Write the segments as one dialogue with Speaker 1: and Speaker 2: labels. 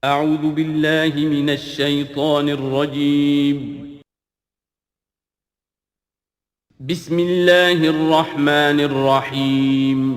Speaker 1: اعوذ باللہ من الشیطان الرجیم بسم اللہ الرحمن الرحیم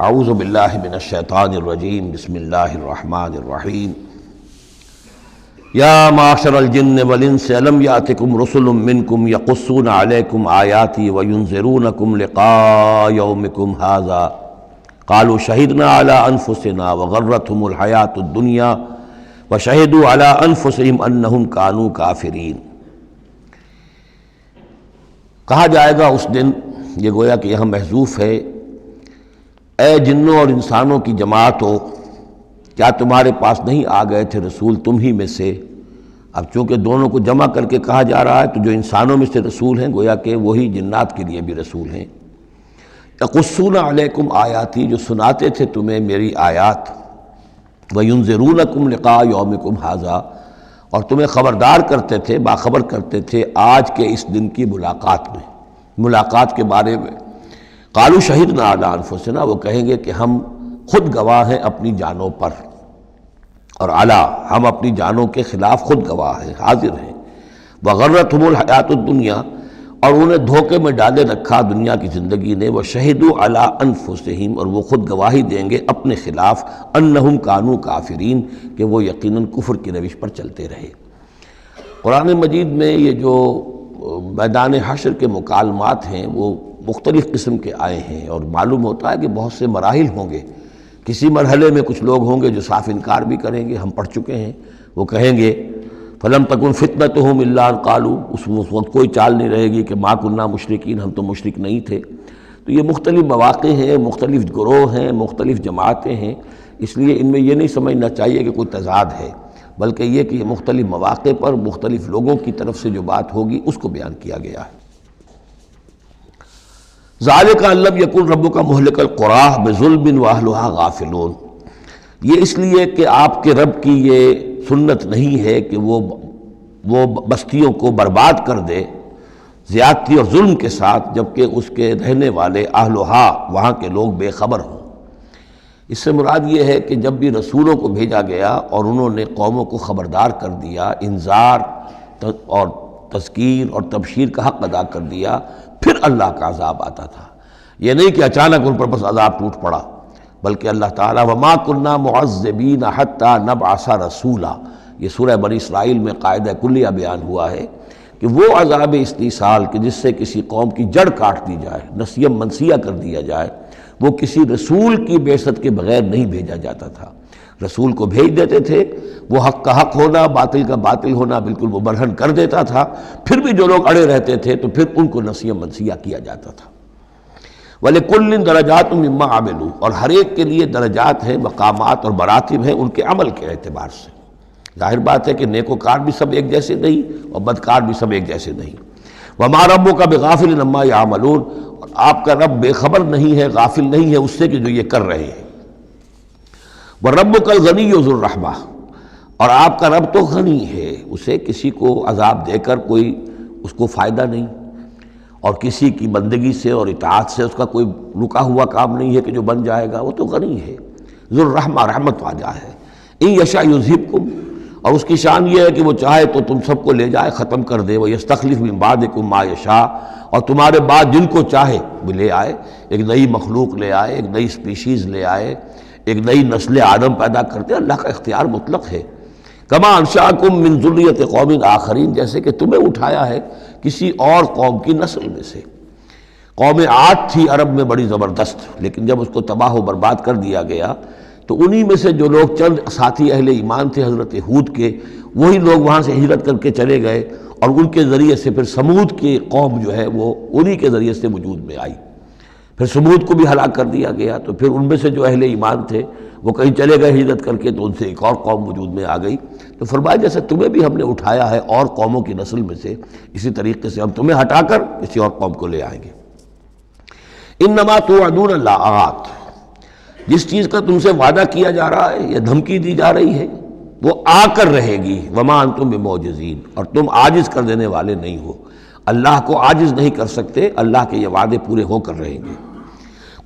Speaker 2: اعوذ باللہ من الشیطان الرجیم بسم اللہ الرحمن الرحیم یا معشر الجن والانس الم یاتکم رسل منکم یقصون علیکم آیاتی وینذرونکم لقاء یومکم ھذا قالوا شہدنا علی انفسنا وغرتهم الحیاۃ الدنیا وشہدوا علی انفسہم انہم کانوا کافرین۔ کہا جائے گا اس دن، یہ گویا کہ یہاں محذوف ہے، اے جنوں اور انسانوں کی جماعت ہو، کیا تمہارے پاس نہیں آ گئے تھے رسول تم ہی میں سے؟ اب چونکہ دونوں کو جمع کر کے کہا جا رہا ہے تو جو انسانوں میں سے رسول ہیں گویا کہ وہی جنات کے لیے بھی رسول ہیں۔ یقصون علیکم آیاتی، جو سناتے تھے تمہیں میری آیات، وینذرونکم لقاء یومکم ھذا، اور تمہیں خبردار کرتے تھے، باخبر کرتے تھے آج کے اس دن کی ملاقات کے بارے میں۔ قالوا شہدنا علی انفسنا، وہ کہیں گے کہ ہم خود گواہ ہیں اپنی جانوں پر، اور علی، ہم اپنی جانوں کے خلاف خود گواہ ہیں، حاضر ہیں۔ وغرتهم الحیاۃ الدنیا، اور انہیں دھوکے میں ڈالے رکھا دنیا کی زندگی نے، وشہدوا علی انفسہم، اور وہ خود گواہی دیں گے اپنے خلاف، انہم کانوا کافرین، کہ وہ یقیناً کفر کی روش پر چلتے رہے۔ قرآن مجید میں یہ جو میدان حشر کے مکالمات ہیں وہ مختلف قسم کے آئے ہیں، اور معلوم ہوتا ہے کہ بہت سے مراحل ہوں گے۔ کسی مرحلے میں کچھ لوگ ہوں گے جو صاف انکار بھی کریں گے، ہم پڑھ چکے ہیں، وہ کہیں گے فَلَمْ تَكُنْ فِتْنَتُهُمْ إِلَّا أَنْ قَالُوا، اس وقت کوئی چال نہیں رہے گی کہ مَا كُنَّا مُشْرِكِينَ، ہم تو مشرک نہیں تھے۔ تو یہ مختلف مواقع ہیں، مختلف گروہ ہیں، مختلف جماعتیں ہیں، اس لیے ان میں یہ نہیں سمجھنا چاہیے کہ کوئی تضاد ہے، بلکہ یہ کہ یہ مختلف مواقع پر مختلف لوگوں کی طرف سے جو بات ہوگی اس کو بیان کیا گیا ہے۔ ذالک ان لم یکن ربک مہلک القری بظلم واہلھا غافلون، یہ اس لیے کہ آپ کے رب کی یہ سنت نہیں ہے کہ وہ بستیوں کو برباد کر دے زیادتی اور ظلم کے ساتھ، جبکہ اس کے رہنے والے اہلھا، وہاں کے لوگ بے خبر ہوں۔ اس سے مراد یہ ہے کہ جب بھی رسولوں کو بھیجا گیا اور انہوں نے قوموں کو خبردار کر دیا، انذار اور تذکیر اور تبشیر کا حق ادا کر دیا، پھر اللہ کا عذاب آتا تھا۔ یہ نہیں کہ اچانک ان پر بس عذاب ٹوٹ پڑا، بلکہ اللہ تعالیٰ وَمَا كُنَّا مُعَذِّبِينَ حَتَّى نَبْعَثَ رَسُولًا، یہ سورہ بنی اسرائیل میں قاعدہ کلیہ بیان ہوا ہے کہ وہ عذاب استیصال کہ جس سے کسی قوم کی جڑ کاٹ دی جائے، نسیم منسیہ کر دیا جائے، وہ کسی رسول کی بعثت کے بغیر نہیں بھیجا جاتا تھا۔ رسول کو بھیج دیتے تھے، وہ حق کا حق ہونا، باطل کا باطل ہونا بالکل وہ برہن کر دیتا تھا، پھر بھی جو لوگ اڑے رہتے تھے تو پھر ان کو نسیہ منسیہ کیا جاتا تھا۔ وَلِكُلٍّ دَرَجَاتٌ مِّمَّا عَمِلُوا، اور ہر ایک کے لیے درجات ہیں، مقامات اور مراتب ہیں ان کے عمل کے اعتبار سے۔ ظاہر بات ہے کہ نیکوکار بھی سب ایک جیسے نہیں اور بدکار بھی سب ایک جیسے نہیں۔ وَمَا رَبُّكَ بِغَافِلٍ عَمَّا يَعْمَلُونَ، اور آپ کا رب بے خبر نہیں ہے، غافل نہیں ہے اس سے کہ جو یہ کر رہے ہیں۔ وَرَبُّكَ الْغَنِيُّ ذُو الرَّحْمَةِ، اور آپ کا رب تو غنی ہے، اسے کسی کو عذاب دے کر کوئی اس کو فائدہ نہیں، اور کسی کی بندگی سے اور اطاعت سے اس کا کوئی رکا ہوا کام نہیں ہے کہ جو بن جائے گا، وہ تو غنی ہے، ذو الرحمہ، رحمت واجہ ہے۔ ان یشاء یذھبکم، اور اس کی شان یہ ہے کہ وہ چاہے تو تم سب کو لے جائے، ختم کر دے، ویستخلف من بعدکم ما یشاء، اور تمہارے بعد جن کو چاہے وہ لے آئے، ایک نئی مخلوق لے آئے، ایک نئی سپیشیز لے آئے، ایک نئی نسل آدم پیدا کرتے۔ اللہ کا اختیار مطلق ہے۔ کما انشاکم من ذریۃ قوم آخرین، جیسے کہ تمہیں اٹھایا ہے کسی اور قوم کی نسل میں سے۔ قوم عاد تھی عرب میں بڑی زبردست، لیکن جب اس کو تباہ و برباد کر دیا گیا تو انہی میں سے جو لوگ چند ساتھی اہل ایمان تھے حضرت ہود کے، وہی لوگ وہاں سے ہجرت کر کے چلے گئے، اور ان کے ذریعے سے پھر سمود کی قوم جو ہے وہ انہی کے ذریعے سے وجود میں آئی۔ پھر سمود کو بھی ہلاک کر دیا گیا، تو پھر ان میں سے جو اہل ایمان تھے وہ کہیں چلے گئے ہجرت کر کے تو ان سے ایک اور قوم وجود میں آ گئی. تو فرمایا جیسے تمہیں بھی ہم نے اٹھایا ہے اور قوموں کی نسل میں سے، اسی طریقے سے ہم تمہیں ہٹا کر کسی اور قوم کو لے آئیں گے. انما توعدون لآت، جس چیز کا تم سے وعدہ کیا جا رہا ہے یا دھمکی دی جا رہی ہے وہ آ کر رہے گی. وما انتم بمعجزین، اور تم عاجز کر دینے والے نہیں ہو. اللہ کو عاجز نہیں کر سکتے، اللہ کے یہ وعدے پورے ہو کر رہیں گے.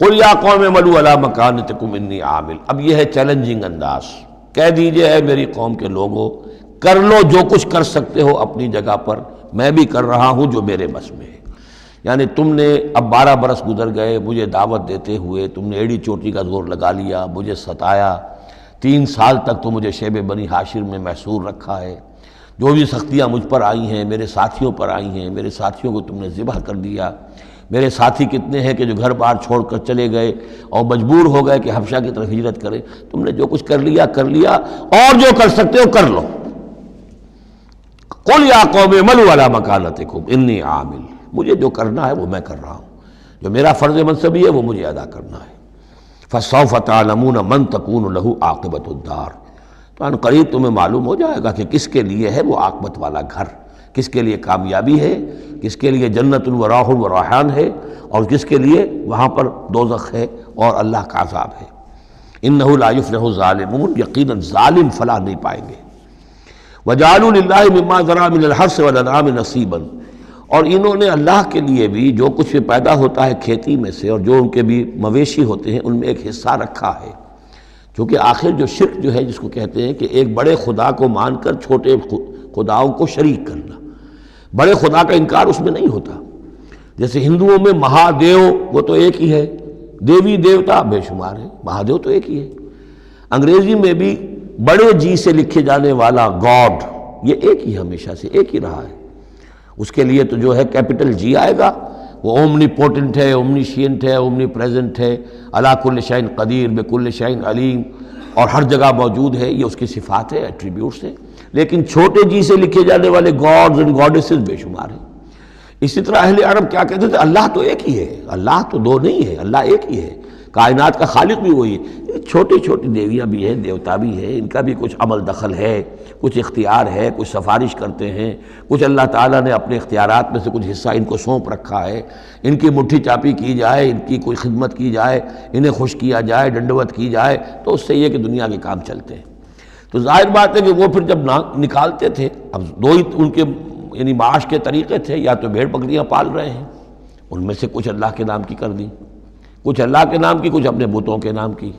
Speaker 2: قل یا قوم اعملوا علی مکانتکم انی عامل، اب یہ ہے چیلنجنگ انداز. کہہ دیجئے اے میری قوم کے لوگوں، کر لو جو کچھ کر سکتے ہو اپنی جگہ پر، میں بھی کر رہا ہوں جو میرے بس میں ہے. یعنی تم نے اب 12 برس گزر گئے مجھے دعوت دیتے ہوئے، تم نے ایڑی چوٹی کا زور لگا لیا، مجھے ستایا. 3 سال تک تو مجھے شیب بنی ہاشم میں محصور رکھا ہے. جو بھی سختیاں مجھ پر آئی ہیں، میرے ساتھیوں پر آئی ہیں، میرے ساتھیوں کو تم نے ذبح کر دیا. میرے ساتھی کتنے ہیں کہ جو گھر بار چھوڑ کر چلے گئے اور مجبور ہو گئے کہ حبشہ کی طرف ہجرت کریں. تم نے جو کچھ کر لیا کر لیا، اور جو کر سکتے ہو کر لو. قل یا قوم اعملوا علی مکانتکم انی عامل، مجھے جو کرنا ہے وہ میں کر رہا ہوں، جو میرا فرض منصبی ہے وہ مجھے ادا کرنا ہے. فسوف تعلمون من تکون لہ عاقبۃ الدار، تو ان قریب تمہیں معلوم ہو جائے گا کہ کس کے لیے ہے وہ عاقبت والا گھر، کس کے لیے کامیابی ہے، کس کے لیے جنت و راح و ریحان ہے، اور کس کے لیے وہاں پر دوزخ ہے اور اللہ کا عذاب ہے. انہ لا یفلح الظالمون، یقیناً ظالم فلاح نہیں پائیں گے. وجعلوا للہ مما ذرا من الحرث والانعام نصیبا، اور انہوں نے اللہ کے لیے بھی جو کچھ پیدا ہوتا ہے کھیتی میں سے اور جو ان کے بھی مویشی ہوتے ہیں ان میں ایک حصہ رکھا ہے. کیونکہ آخر جو شرک جو ہے جس کو کہتے ہیں کہ ایک بڑے خدا کو مان کر چھوٹے خداؤں کو شریک کرنا، بڑے خدا کا انکار اس میں نہیں ہوتا. جیسے ہندوؤں میں مہادیو وہ تو ایک ہی ہے، دیوی دیوتا بے شمار ہے، مہادیو تو ایک ہی ہے. انگریزی میں بھی بڑے جی سے لکھے جانے والا گاڈ یہ ایک ہی ہمیشہ سے ایک ہی رہا ہے. اس کے لیے تو جو ہے کیپٹل جی آئے گا، وہ اومنی پوٹنٹ ہے، اومنیشینٹ ہے، اومنی پریزنٹ ہے، علی کل شیء قدیر بکل شیء علیم، اور ہر جگہ موجود ہے. یہ اس کی صفات ہے، ایٹریبیوٹس ہیں. لیکن چھوٹے جی سے لکھے جانے والے گاڈز اینڈ گاڈیسز بے شمار ہیں. اسی طرح اہل عرب کیا کہتے تھے؟ اللہ تو ایک ہی ہے، اللہ تو دو نہیں ہے، اللہ ایک ہی ہے، کائنات کا خالق بھی وہی ہے. چھوٹی چھوٹی دیویاں بھی ہیں، دیوتا بھی ہیں، ان کا بھی کچھ عمل دخل ہے، کچھ اختیار ہے، کچھ سفارش کرتے ہیں، کچھ اللہ تعالیٰ نے اپنے اختیارات میں سے کچھ حصہ ان کو سونپ رکھا ہے. ان کی مٹھی چاپی کی جائے، ان کی کوئی خدمت کی جائے، انہیں خوش کیا جائے، ڈنڈوت کی جائے تو اس سے یہ کہ دنیا کے کام چلتے ہیں. تو ظاہر بات ہے کہ وہ پھر جب نکالتے تھے، اب دو ہی ان کے یعنی معاش کے طریقے تھے، یا تو بھیڑ بکریاں پال رہے ہیں، ان میں سے کچھ اللہ کے نام کی کر دی، کچھ اللہ کے نام کی، کچھ اپنے بتوں کے نام کی.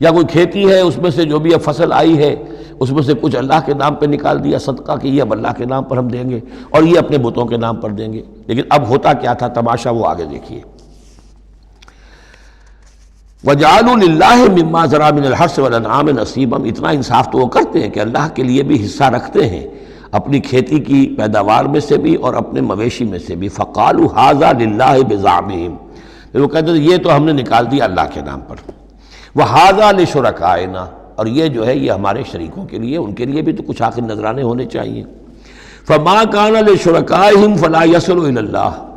Speaker 2: یا کوئی کھیتی ہے اس میں سے جو بھی اب فصل آئی ہے اس میں سے کچھ اللہ کے نام پہ نکال دیا صدقہ کہ یہ اب اللہ کے نام پر ہم دیں گے اور یہ اپنے بتوں کے نام پر دیں گے. لیکن اب ہوتا کیا تھا تماشا وہ آگے دیکھیے. وَجَعَلُوا لِلَّهِ مِمَّا ذَرَا مِنَ الْحَرْثِ وَالْأَنْعَامِ نَصِيبًا، اتنا انصاف تو وہ کرتے ہیں کہ اللہ کے لیے بھی حصہ رکھتے ہیں اپنی کھیتی کی پیداوار میں سے بھی اور اپنے مویشی میں سے بھی. فَقَالُوا هَذَا لِلَّهِ بِزَعْمِهِمْ، پھر وہ کہتے ہیں یہ تو ہم نے نکال دیا اللہ کے نام پر. وَهَذَا لِشُرَكَائِنَا، اور یہ جو ہے یہ ہمارے شریکوں کے لیے، ان کے لیے بھی تو کچھ آخر نذرانے ہونے چاہیے. فَمَا كَانَ لِشُرَكَائِهِمْ فَلَا يَصِلُ إِلَى اللَّهِ،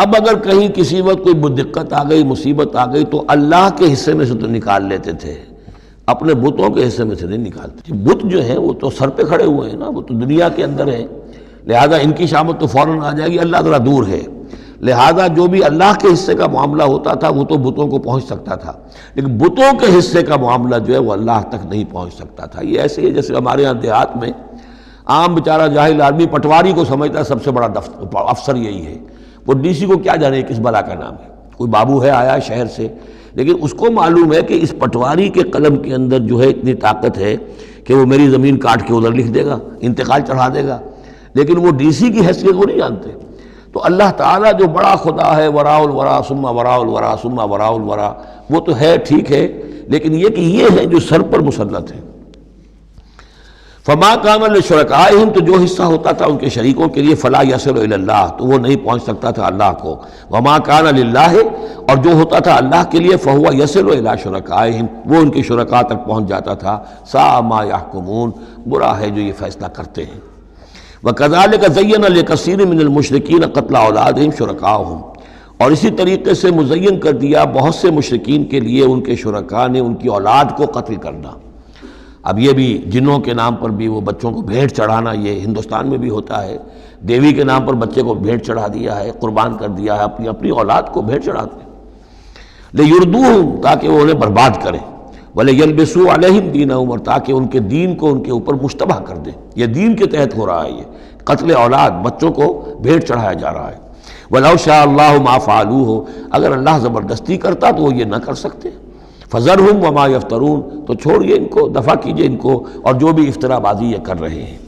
Speaker 2: اب اگر کہیں کسی وقت کوئی دقت آ گئی، مصیبت آ گئی تو اللہ کے حصے میں سے تو نکال لیتے تھے، اپنے بتوں کے حصے میں سے نہیں نکالتے. بت جو ہیں وہ تو سر پہ کھڑے ہوئے ہیں نا، وہ تو دنیا کے اندر ہیں، لہذا ان کی شامت تو فوراً آ جائے گی اللہ ذرا دور ہے. لہذا جو بھی اللہ کے حصے کا معاملہ ہوتا تھا وہ تو بتوں کو پہنچ سکتا تھا، لیکن بتوں کے حصے کا معاملہ جو ہے وہ اللہ تک نہیں پہنچ سکتا تھا. یہ ایسے ہی جیسے ہمارے یہاں دیہات میں عام بیچارہ جاہل آدمی پٹواری کو سمجھتا ہے سب سے بڑا افسر یہی ہے، وہ ڈی سی کو کیا جانے کس بلا کا نام ہے، کوئی بابو ہے آیا شہر سے، لیکن اس کو معلوم ہے کہ اس پٹواری کے قلم کے اندر جو ہے اتنی طاقت ہے کہ وہ میری زمین کاٹ کے ادھر لکھ دے گا، انتقال چڑھا دے گا، لیکن وہ ڈی سی کی حیثیت کو نہیں جانتے. تو اللہ تعالیٰ جو بڑا خدا ہے، وراء الورا ثم وراء الورا ثم وراء الورا، وہ تو ہے ٹھیک ہے، لیکن یہ کہ یہ ہے جو سر پر مسلط ہے. فما کان لشرکائہم، تو جو حصہ ہوتا تھا ان کے شریکوں کے لیے، فلا یصل الی اللہ، تو وہ نہیں پہنچ سکتا تھا اللہ کو. وما کان للہ، اور جو ہوتا تھا اللہ کے لیے، فہو یصل الی شرکائہم، وہ ان کے شرکاء تک پہنچ جاتا تھا. ساء ما یحکمون، برا ہے جو یہ فیصلہ کرتے ہیں. وَكَذَلِكَ زَيَّنَ لِكَثِيرٍ مِّنَ الْمُشْرِكِينَ قَتْلَ أَوْلَادِهِمْ شُرَكَاؤُهُمْ، اور اسی طریقے سے مزین کر دیا بہت سے مشرکین کے لیے ان کے شرکاء نے ان کی اولاد کو قتل کرنا۔ اب یہ بھی جنوں کے نام پر بھی وہ بچوں کو بھیٹ چڑھانا، یہ ہندوستان میں بھی ہوتا ہے، دیوی کے نام پر بچے کو بھیٹ چڑھا دیا ہے، قربان کر دیا ہے، اپنی اولاد کو بھیٹ چڑھاتے ہیں لِيُرْدُوهُمْ، تاکہ وہ انہیں برباد کریں، وَلِيَلْبِسُوا عَلَيْهِمْ دِينَهُمْ، اور تاکہ ان کے دین کو ان کے اوپر مشتبہ کر دیں۔ یہ دین کے تحت ہو رہا ہے، یہ قتل اولاد، بچوں کو بھیٹ چڑھایا جا رہا ہے۔ وَلَوْ شَاءَ اللَّهُ مَا فَعَلُوهُ، اگر اللہ زبردستی کرتا تو وہ یہ نہ کر سکتے۔ فَذَرْهُمْ وَمَا يَفْتَرُونَ، تو چھوڑیے ان کو، دفع کیجئے ان کو اور جو بھی افترا بازی یہ کر رہے ہیں۔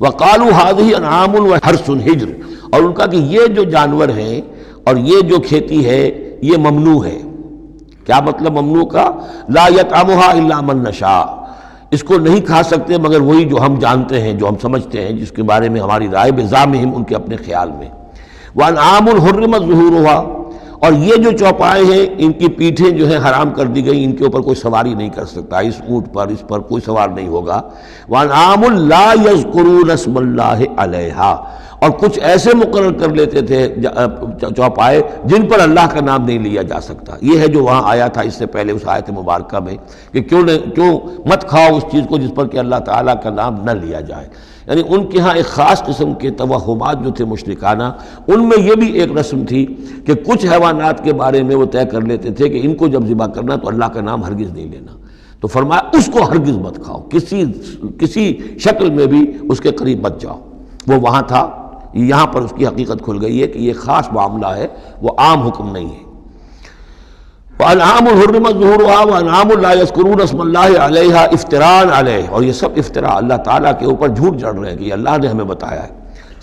Speaker 2: وَقَالُوا هَٰذِهِ أَنْعَامٌ وَحَرْثٌ حِجْرٌ، اور ان کا کہ یہ جو جانور ہیں اور یہ جو کھیتی ہے یہ ممنوع ہے۔ کیا مطلب ممنوع کا؟ لا يطعمها الا من نشاء، اس کو نہیں کھا سکتے مگر وہی جو ہم جانتے ہیں، جو ہم سمجھتے ہیں، جس کے بارے میں ہماری رائے بزعمہم، ان کے اپنے خیال میں۔ وانعام حرمت ظہورها، اور یہ جو چوپائے ہیں ان کی پیٹھیں جو ہیں حرام کر دی گئی، ان کے اوپر کوئی سواری نہیں کر سکتا، اس اونٹ پر اس پر کوئی سوار نہیں ہوگا۔ وانعام لا یذکرون اسم اللہ علیہا، اور کچھ ایسے مقرر کر لیتے تھے چوپائے جن پر اللہ کا نام نہیں لیا جا سکتا۔ یہ ہے جو وہاں آیا تھا اس سے پہلے اس آیت مبارکہ میں کہ کیوں مت کھاؤ اس چیز کو جس پر کہ اللہ تعالیٰ کا نام نہ لیا جائے۔ یعنی ان کے ہاں ایک خاص قسم کے توہمات جو تھے مشرکانہ، ان میں یہ بھی ایک رسم تھی کہ کچھ حیوانات کے بارے میں وہ طے کر لیتے تھے کہ ان کو جب ذبح کرنا تو اللہ کا نام ہرگز نہیں لینا، تو فرمایا اس کو ہرگز مت کھاؤ، کسی شکل میں بھی اس کے قریب مت جاؤ۔ وہ وہاں تھا، یہاں پر اس کی حقیقت کھل گئی ہے کہ یہ خاص معاملہ ہے، وہ عام حکم نہیں ہے۔ وَأَنْعَامٌ حُرِّمَتْ ظُهُورُهَا وَأَنْعَامٌ لَا يَذْكُرُونَ اسْمَ اللَّهِ عَلَيْهَا افْتِرَاءً عَلَيْهِ، اور یہ سب افطرا اللہ تعالیٰ کے اوپر جھوٹ جڑ رہے ہیں کہ یہ اللہ نے ہمیں بتایا ہے۔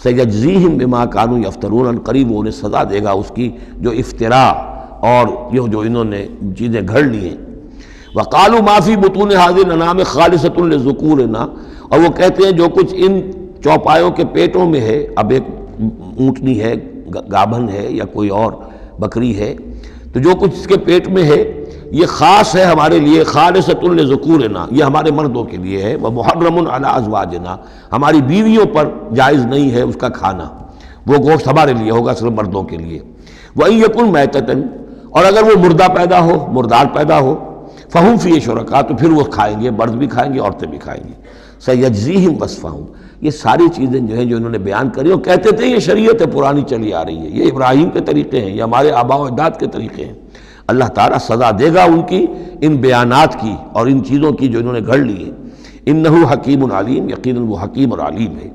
Speaker 2: سَيَجْزِيهِمْ بِمَا كَانُوا يَفْتَرُونَ، قریب وہ انہیں سزا دے گا اس کی جو افطرا اور یہ جو انہوں نے چیزیں گھڑ لی ہیں۔ وَقَالُوا مَا فِي بُطُونِ هَٰذِهِ الْأَنْعَامِ خَالِصَةٌ لِّذُكُورِنَا، اور وہ کہتے ہیں جو کچھ ان چوپایوں کے پیٹوں میں ہے، اب ایک اونٹنی ہے، گابھن ہے یا کوئی اور بکری ہے، تو جو کچھ اس کے پیٹ میں ہے یہ خاص ہے ہمارے لیے، خالصۃ لذکورنا، یہ ہمارے مردوں کے لیے ہے، ومحرم علی ازواجنا، ہماری بیویوں پر جائز نہیں ہے اس کا کھانا، وہ گوشت ہمارے لیے ہوگا صرف مردوں کے لیے۔ وَإِن يَكُن مَيْتَةً، اور اگر وہ مردہ پیدا ہو، مردار پیدا ہو، فَهُمْ فِيهِ شُرَكَاء، تو پھر وہ کھائیں گے، مرد بھی کھائیں گے، عورتیں بھی کھائیں گے۔ سَيَجْزِيهِمْ وَصْفَهُمْ، یہ ساری چیزیں جو ہیں جو انہوں نے بیان کری، وہ کہتے تھے یہ شریعت ہے، پرانی چلی آ رہی ہے، یہ ابراہیم کے طریقے ہیں، یہ ہمارے آباء و اجداد کے طریقے ہیں۔ اللہ تعالیٰ سزا دے گا ان کی ان بیانات کی اور ان چیزوں کی جو انہوں نے گھڑ لی ہیں۔ انہ حکیم علیم، یقیناً وہ حکیم اور علیم ہے۔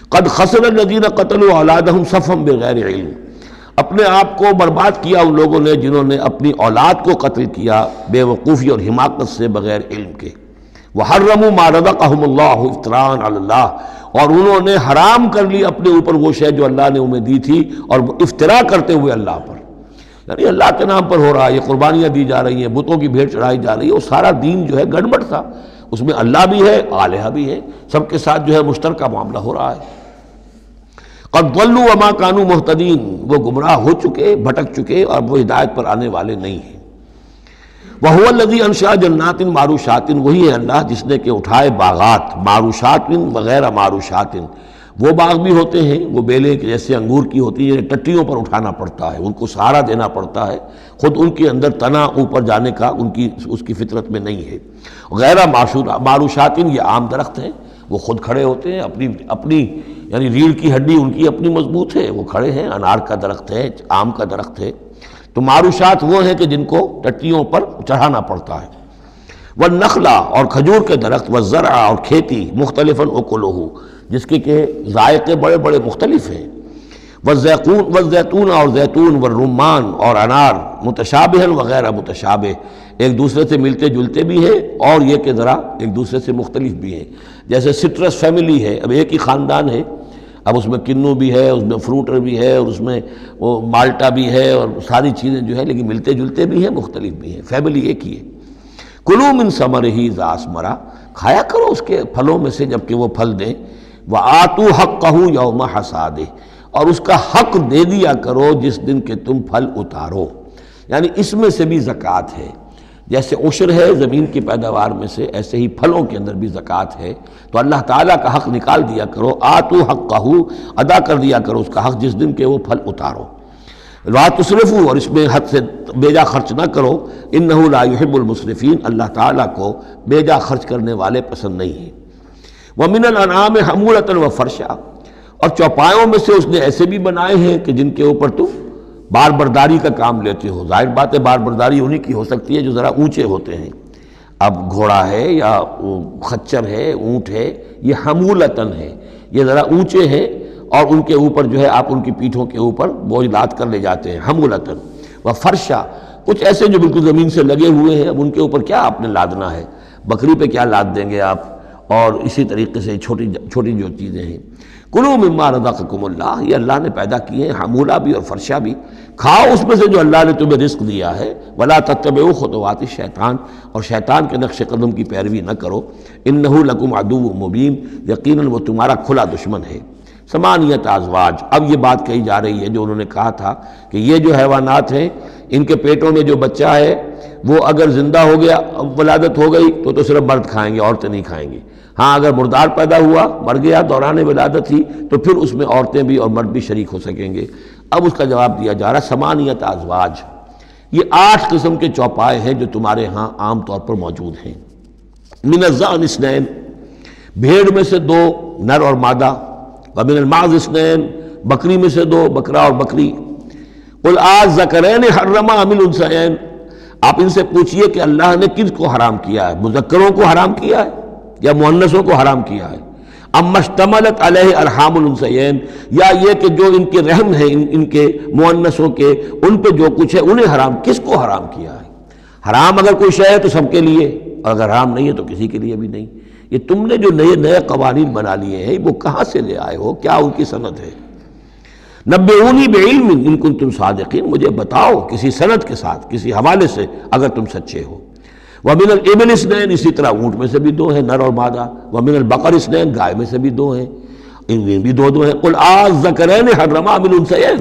Speaker 2: قد خسر الذین قتلوا اولادہم صفحا بغیر علم، اپنے آپ کو برباد کیا ان لوگوں نے جنہوں نے اپنی اولاد کو قتل کیا بے وقوفی اور حماقت سے، بغیر علم کے۔ وحرموا ما رزقہم اللہ افتراء علی اللہ، اور انہوں نے حرام کر لی اپنے اوپر وہ شے جو اللہ نے انہیں دی تھی، اور افطرا کرتے ہوئے اللہ پر، یعنی اللہ کے نام پر ہو رہا ہے، یہ قربانیاں دی جا رہی ہیں، بتوں کی بھیٹ چڑھائی جا رہی ہے، وہ سارا دین جو ہے گڑبڑ تھا، اس میں اللہ بھی ہے، آلہہ بھی ہے، سب کے ساتھ جو ہے مشترکہ معاملہ ہو رہا ہے۔ قد ضلوا وما كانوا مهتدين، وہ گمراہ ہو چکے، بھٹک چکے، اور وہ ہدایت پر آنے والے نہیں ہیں۔ وَهُوَ الَّذِي أَنشَأَ جَنَّاتٍ مَعْرُوشَاتٍ، وہی ہے اللہ جس نے کہ اٹھائے باغات، معروشات وغیرہ معروشات، وہ باغ بھی ہوتے ہیں وہ بیلیں جیسے انگور کی ہوتی ہیں، ٹٹیوں پر اٹھانا پڑتا ہے، ان کو سہارا دینا پڑتا ہے، خود ان کے اندر تنا اوپر جانے کا اس کی فطرت میں نہیں ہے۔ غیر معروشات، یہ عام درخت ہیں، وہ خود کھڑے ہوتے ہیں، اپنی یعنی ریڑھ کی ہڈی ان کی اپنی مضبوط ہے، وہ کھڑے ہیں، انار کا درخت ہے، آم کا درخت ہے۔ تو معروشات وہ ہیں کہ جن کو ٹٹیوں پر چڑھانا پڑتا ہے۔ والنخلا، اور کھجور کے درخت، والزرع، اور کھیتی، مختلفاً اکلہ، جس کے کہ ذائقے بڑے بڑے مختلف ہیں۔ والزیتون، اور زیتون، والرمان، اور انار، متشابہاً وغیرہ متشابہ، ایک دوسرے سے ملتے جلتے بھی ہیں اور یہ کہ ذرا ایک دوسرے سے مختلف بھی ہیں۔ جیسے سٹرس فیملی ہے، اب ایک ہی خاندان ہے، اب اس میں کنو بھی ہے، اس میں فروٹر بھی ہے، اور اس میں وہ مالٹا بھی ہے، اور ساری چیزیں جو ہے لیکن ملتے جلتے بھی ہیں، مختلف بھی ہیں، فیملی ایک ہی ہے۔ کلوا من ثمرہ اذا اثمر، کھایا کرو اس کے پھلوں میں سے جب کہ وہ پھل دیں۔ وآتوا حقہ یوم حصادہ، اور اس کا حق دے دیا کرو جس دن کہ تم پھل اتارو، یعنی اس میں سے بھی زکوٰۃ ہے۔ جیسے عشر ہے زمین کی پیداوار میں سے، ایسے ہی پھلوں کے اندر بھی زکوٰۃ ہے، تو اللہ تعالیٰ کا حق نکال دیا کرو، آتوا حقہ، ادا کر دیا کرو اس کا حق جس دن کہ وہ پھل اتارو۔ لا تسرفوا، اور اس میں حد سے بیجا خرچ نہ کرو، انہ لا یحب المسرفین، اللہ تعالیٰ کو بیجا خرچ کرنے والے پسند نہیں ہیں۔ ومن الانعام حمولۃ وفرشا، اور چوپایوں میں سے اس نے ایسے بھی بنائے ہیں کہ جن کے اوپر تم بار برداری کا کام لیتے ہو۔ ظاہر بات ہے بار برداری انہی کی ہو سکتی ہے جو ذرا اونچے ہوتے ہیں، اب گھوڑا ہے یا خچر ہے، اونٹ ہے، یہ حمولتن ہے، یہ ذرا اونچے ہیں اور ان کے اوپر جو ہے آپ ان کی پیٹھوں کے اوپر بوجھ لاد کر لے جاتے ہیں، حمولتن و فرشا، کچھ ایسے جو بالکل زمین سے لگے ہوئے ہیں، اب ان کے اوپر کیا آپ نے لادنا ہے، بکری پہ کیا لاد دیں گے آپ، اور اسی طریقے سے چھوٹی چھوٹی جو چیزیں ہیں۔ کلوا مما رزقکم اللہ، یہ اللہ نے پیدا کیے ہیں، حمولہ بھی اور فرشا بھی، کھاؤ اس میں سے جو اللہ نے تمہیں رزق دیا ہے۔ ولا تتبعوا خطوات الشیطان، اور شیطان کے نقش قدم کی پیروی نہ کرو، انہ لکم عدو مبین، یقیناً وہ تمہارا کھلا دشمن ہے۔ ثمانیۃ ازواج، اب یہ بات کہی جا رہی ہے جو انہوں نے کہا تھا کہ یہ جو حیوانات ہیں ان کے پیٹوں میں جو بچہ ہے وہ اگر زندہ ہو گیا، ولادت ہو گئی تو صرف مرد کھائیں گے، عورتیں نہیں کھائیں گی۔ ہاں اگر مردار پیدا ہوا، مر گیا دوران ولادت ہی، تو پھر اس میں عورتیں بھی اور مرد بھی شریک ہو سکیں گے۔ اب اس کا جواب دیا جا رہا ہے ثمانیۃ ازواج، یہ 8 قسم کے چوپائے ہیں جو تمہارے ہاں عام طور پر موجود ہیں۔ من الضأن اثنین، بھیڑ میں سے 2 نر اور مادہ، ومن المعز اثنین، بکری میں سے 2 بکرا اور بکری۔ قل الذکرین حرم ام الانثیین، آپ ان سے پوچھئے کہ اللہ نے کس کو حرام کیا ہے، مذکروں کو حرام کیا ہے یا مؤنثوں کو حرام کیا ہے؟ اما اشتملت علیہ ارحام الانثیین، یا یہ کہ جو ان کے رحم ہیں ان کے مؤنثوں کے، ان پہ جو کچھ ہے انہیں حرام، کس کو حرام کیا ہے؟ حرام اگر کوئی شے ہے تو سب کے لیے، اور اگر حرام نہیں ہے تو کسی کے لیے بھی نہیں۔ یہ تم نے جو نئے قوانین بنا لیے ہیں وہ کہاں سے لے آئے ہو، کیا ان کی سند ہے؟ نبئونی بعلم ان کنتم صادقین، مجھے بتاؤ کسی سند کے ساتھ، کسی حوالے سے اگر تم سچے ہو۔ ومن الابل اثنین، اسی طرح اونٹ میں سے بھی 2 ہیں نر اور مادہ۔ ومن البقر اثنین، گائے میں سے بھی 2 ہیں، ان میں بھی 2 ہیں۔ قل الذکرین حرم ام الانثیین،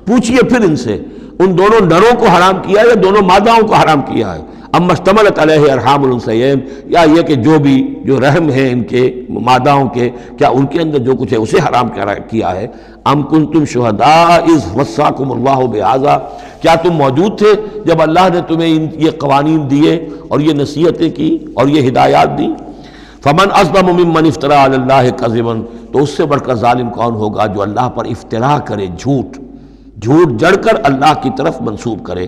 Speaker 2: پوچھئے پھر ان سے ان دونوں نروں کو حرام کیا ہے یا دونوں ماداؤں کو حرام کیا ہے؟ اما اشتملت علیہ ارحام الانثیین، یا یہ کہ جو رحم ہیں ان کے ماداؤں کے، کیا ان کے اندر جو کچھ ہے اسے حرام کیا ہے؟ ام کنتم شہداء اذ وصاکم اللہ بہذا، کیا تم موجود تھے جب اللہ نے تمہیں یہ قوانین دیے اور یہ نصیحتیں کی اور یہ ہدایات دی؟ فمن اظلم ممن افترى علی اللہ کذبا، تو اس سے بڑھ کر ظالم کون ہوگا جو اللہ پر افترا کرے، جھوٹ جڑ کر اللہ کی طرف منسوب کرے۔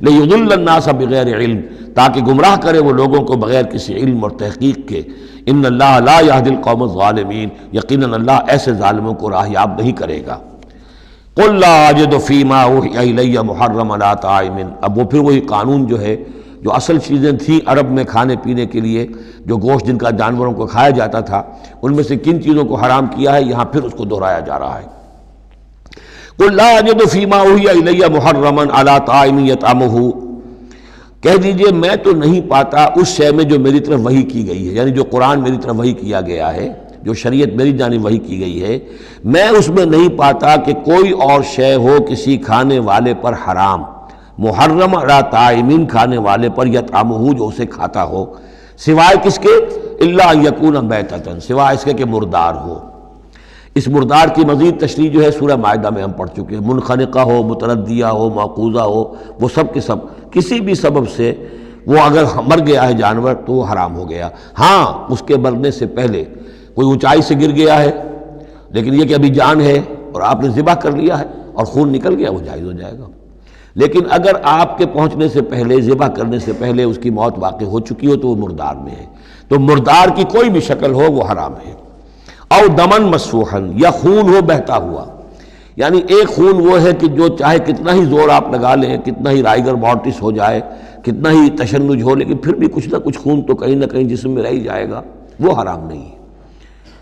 Speaker 2: لیضل الناس بغیر علم، تاکہ گمراہ کرے وہ لوگوں کو بغیر کسی علم اور تحقیق کے۔ ان اللہ لا یہدی القوم الظالمین، یقیناً اللہ ایسے ظالموں کو راہیاب نہیں کرے گا۔ قل لا اجد فیما اوحی الی محرما علی طاعم، اب وہ پھر وہی قانون جو ہے، جو اصل چیزیں تھیں عرب میں کھانے پینے کے لیے، جو گوشت جن کا جانوروں کو کھایا جاتا تھا، ان میں سے کن چیزوں کو حرام کیا ہے، یہاں پھر اس کو دہرایا جا رہا ہے۔ قل لا اجد فیما اوحی الی محرما علی طاعم یطعمہ، کہہ دیجئے میں تو نہیں پاتا اس شے میں جو میری طرف وحی کی گئی ہے، یعنی جو قرآن میری طرف وحی کیا گیا ہے، جو شریعت میری جانب وحی کی گئی ہے، میں اس میں نہیں پاتا کہ کوئی اور شے ہو کسی کھانے والے پر حرام، محرم علی طاعمین، کھانے والے پر، یطعمہ جو اسے کھاتا ہو، سوائے کس کے؟ الا ان یکون میتۃ، سوائے اس کے کہ مردار ہو۔ اس مردار کی مزید تشریح جو ہے سورہ مائدہ میں ہم پڑھ چکے ہیں، منخنقہ ہو، متردیہ ہو، موقوذہ ہو، وہ سب کے سب کسی بھی سبب سے وہ اگر مر گیا ہے جانور تو وہ حرام ہو گیا۔ ہاں اس کے مرنے سے پہلے کوئی اونچائی سے گر گیا ہے، لیکن یہ کہ ابھی جان ہے اور آپ نے ذبح کر لیا ہے اور خون نکل گیا، وہ جائز ہو جائے گا۔ لیکن اگر آپ کے پہنچنے سے پہلے، ذبح کرنے سے پہلے اس کی موت واقع ہو چکی ہو تو وہ مردار میں ہے، تو مردار کی کوئی بھی شکل ہو وہ حرام ہے۔ او دمن مسفوحا، یا خون ہو بہتا ہوا، یعنی ایک خون وہ ہے کہ جو چاہے کتنا ہی زور آپ لگا لیں، کتنا ہی رائگر مارٹس ہو جائے، کتنا ہی تشنج ہو، لیکن پھر بھی کچھ نہ کچھ خون تو کہیں نہ کہیں جسم میں رہ ہی جائے گا، وہ حرام نہیں ہے۔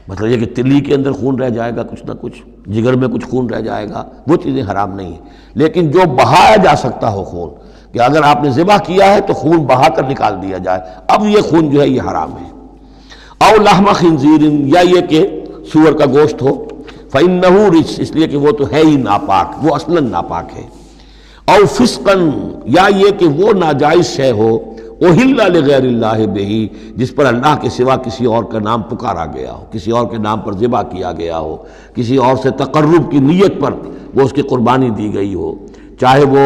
Speaker 2: مطلب یہ کہ تلی کے اندر خون رہ جائے گا، کچھ نہ کچھ جگر میں کچھ خون رہ جائے گا، وہ چیزیں حرام نہیں ہیں۔ لیکن جو بہایا جا سکتا ہو خون، کہ اگر آپ نے ذبح کیا ہے تو خون بہا کر نکال دیا جائے، اب یہ خون جو ہے یہ حرام ہے۔ او لحم خنزیر، یا یہ کہ سور کا گوشت ہو، فإنہ رجس، اس لیے کہ وہ تو ہے ہی ناپاک، وہ اصلاً ناپاک ہے۔ او فسقاً، یا یہ کہ وہ ناجائز شے ہو، احل لغیر اللہ بہ، جس پر اللہ کے سوا کسی اور کا نام پکارا گیا ہو، کسی اور کے نام پر ذبح کیا گیا ہو، کسی اور سے تقرب کی نیت پر وہ اس کی قربانی دی گئی ہو، چاہے وہ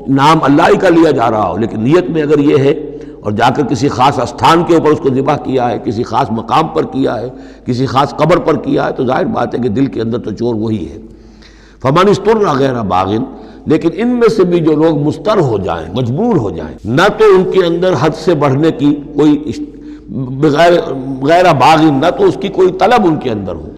Speaker 2: نام اللہ ہی کا لیا جا رہا ہو، لیکن نیت میں اگر یہ ہے اور جا کر کسی خاص استھان کے اوپر اس کو ذبح کیا ہے، کسی خاص مقام پر کیا ہے، کسی خاص قبر پر کیا ہے، تو ظاہر بات ہے کہ دل کے اندر تو چور وہی ہے۔ فمن اضطر غیر باغ، لیکن ان میں سے بھی جو لوگ مضطر ہو جائیں، مجبور ہو جائیں، نہ تو ان کے اندر حد سے بڑھنے کی کوئی غیر باغ، نہ تو اس کی کوئی طلب ان کے اندر ہو،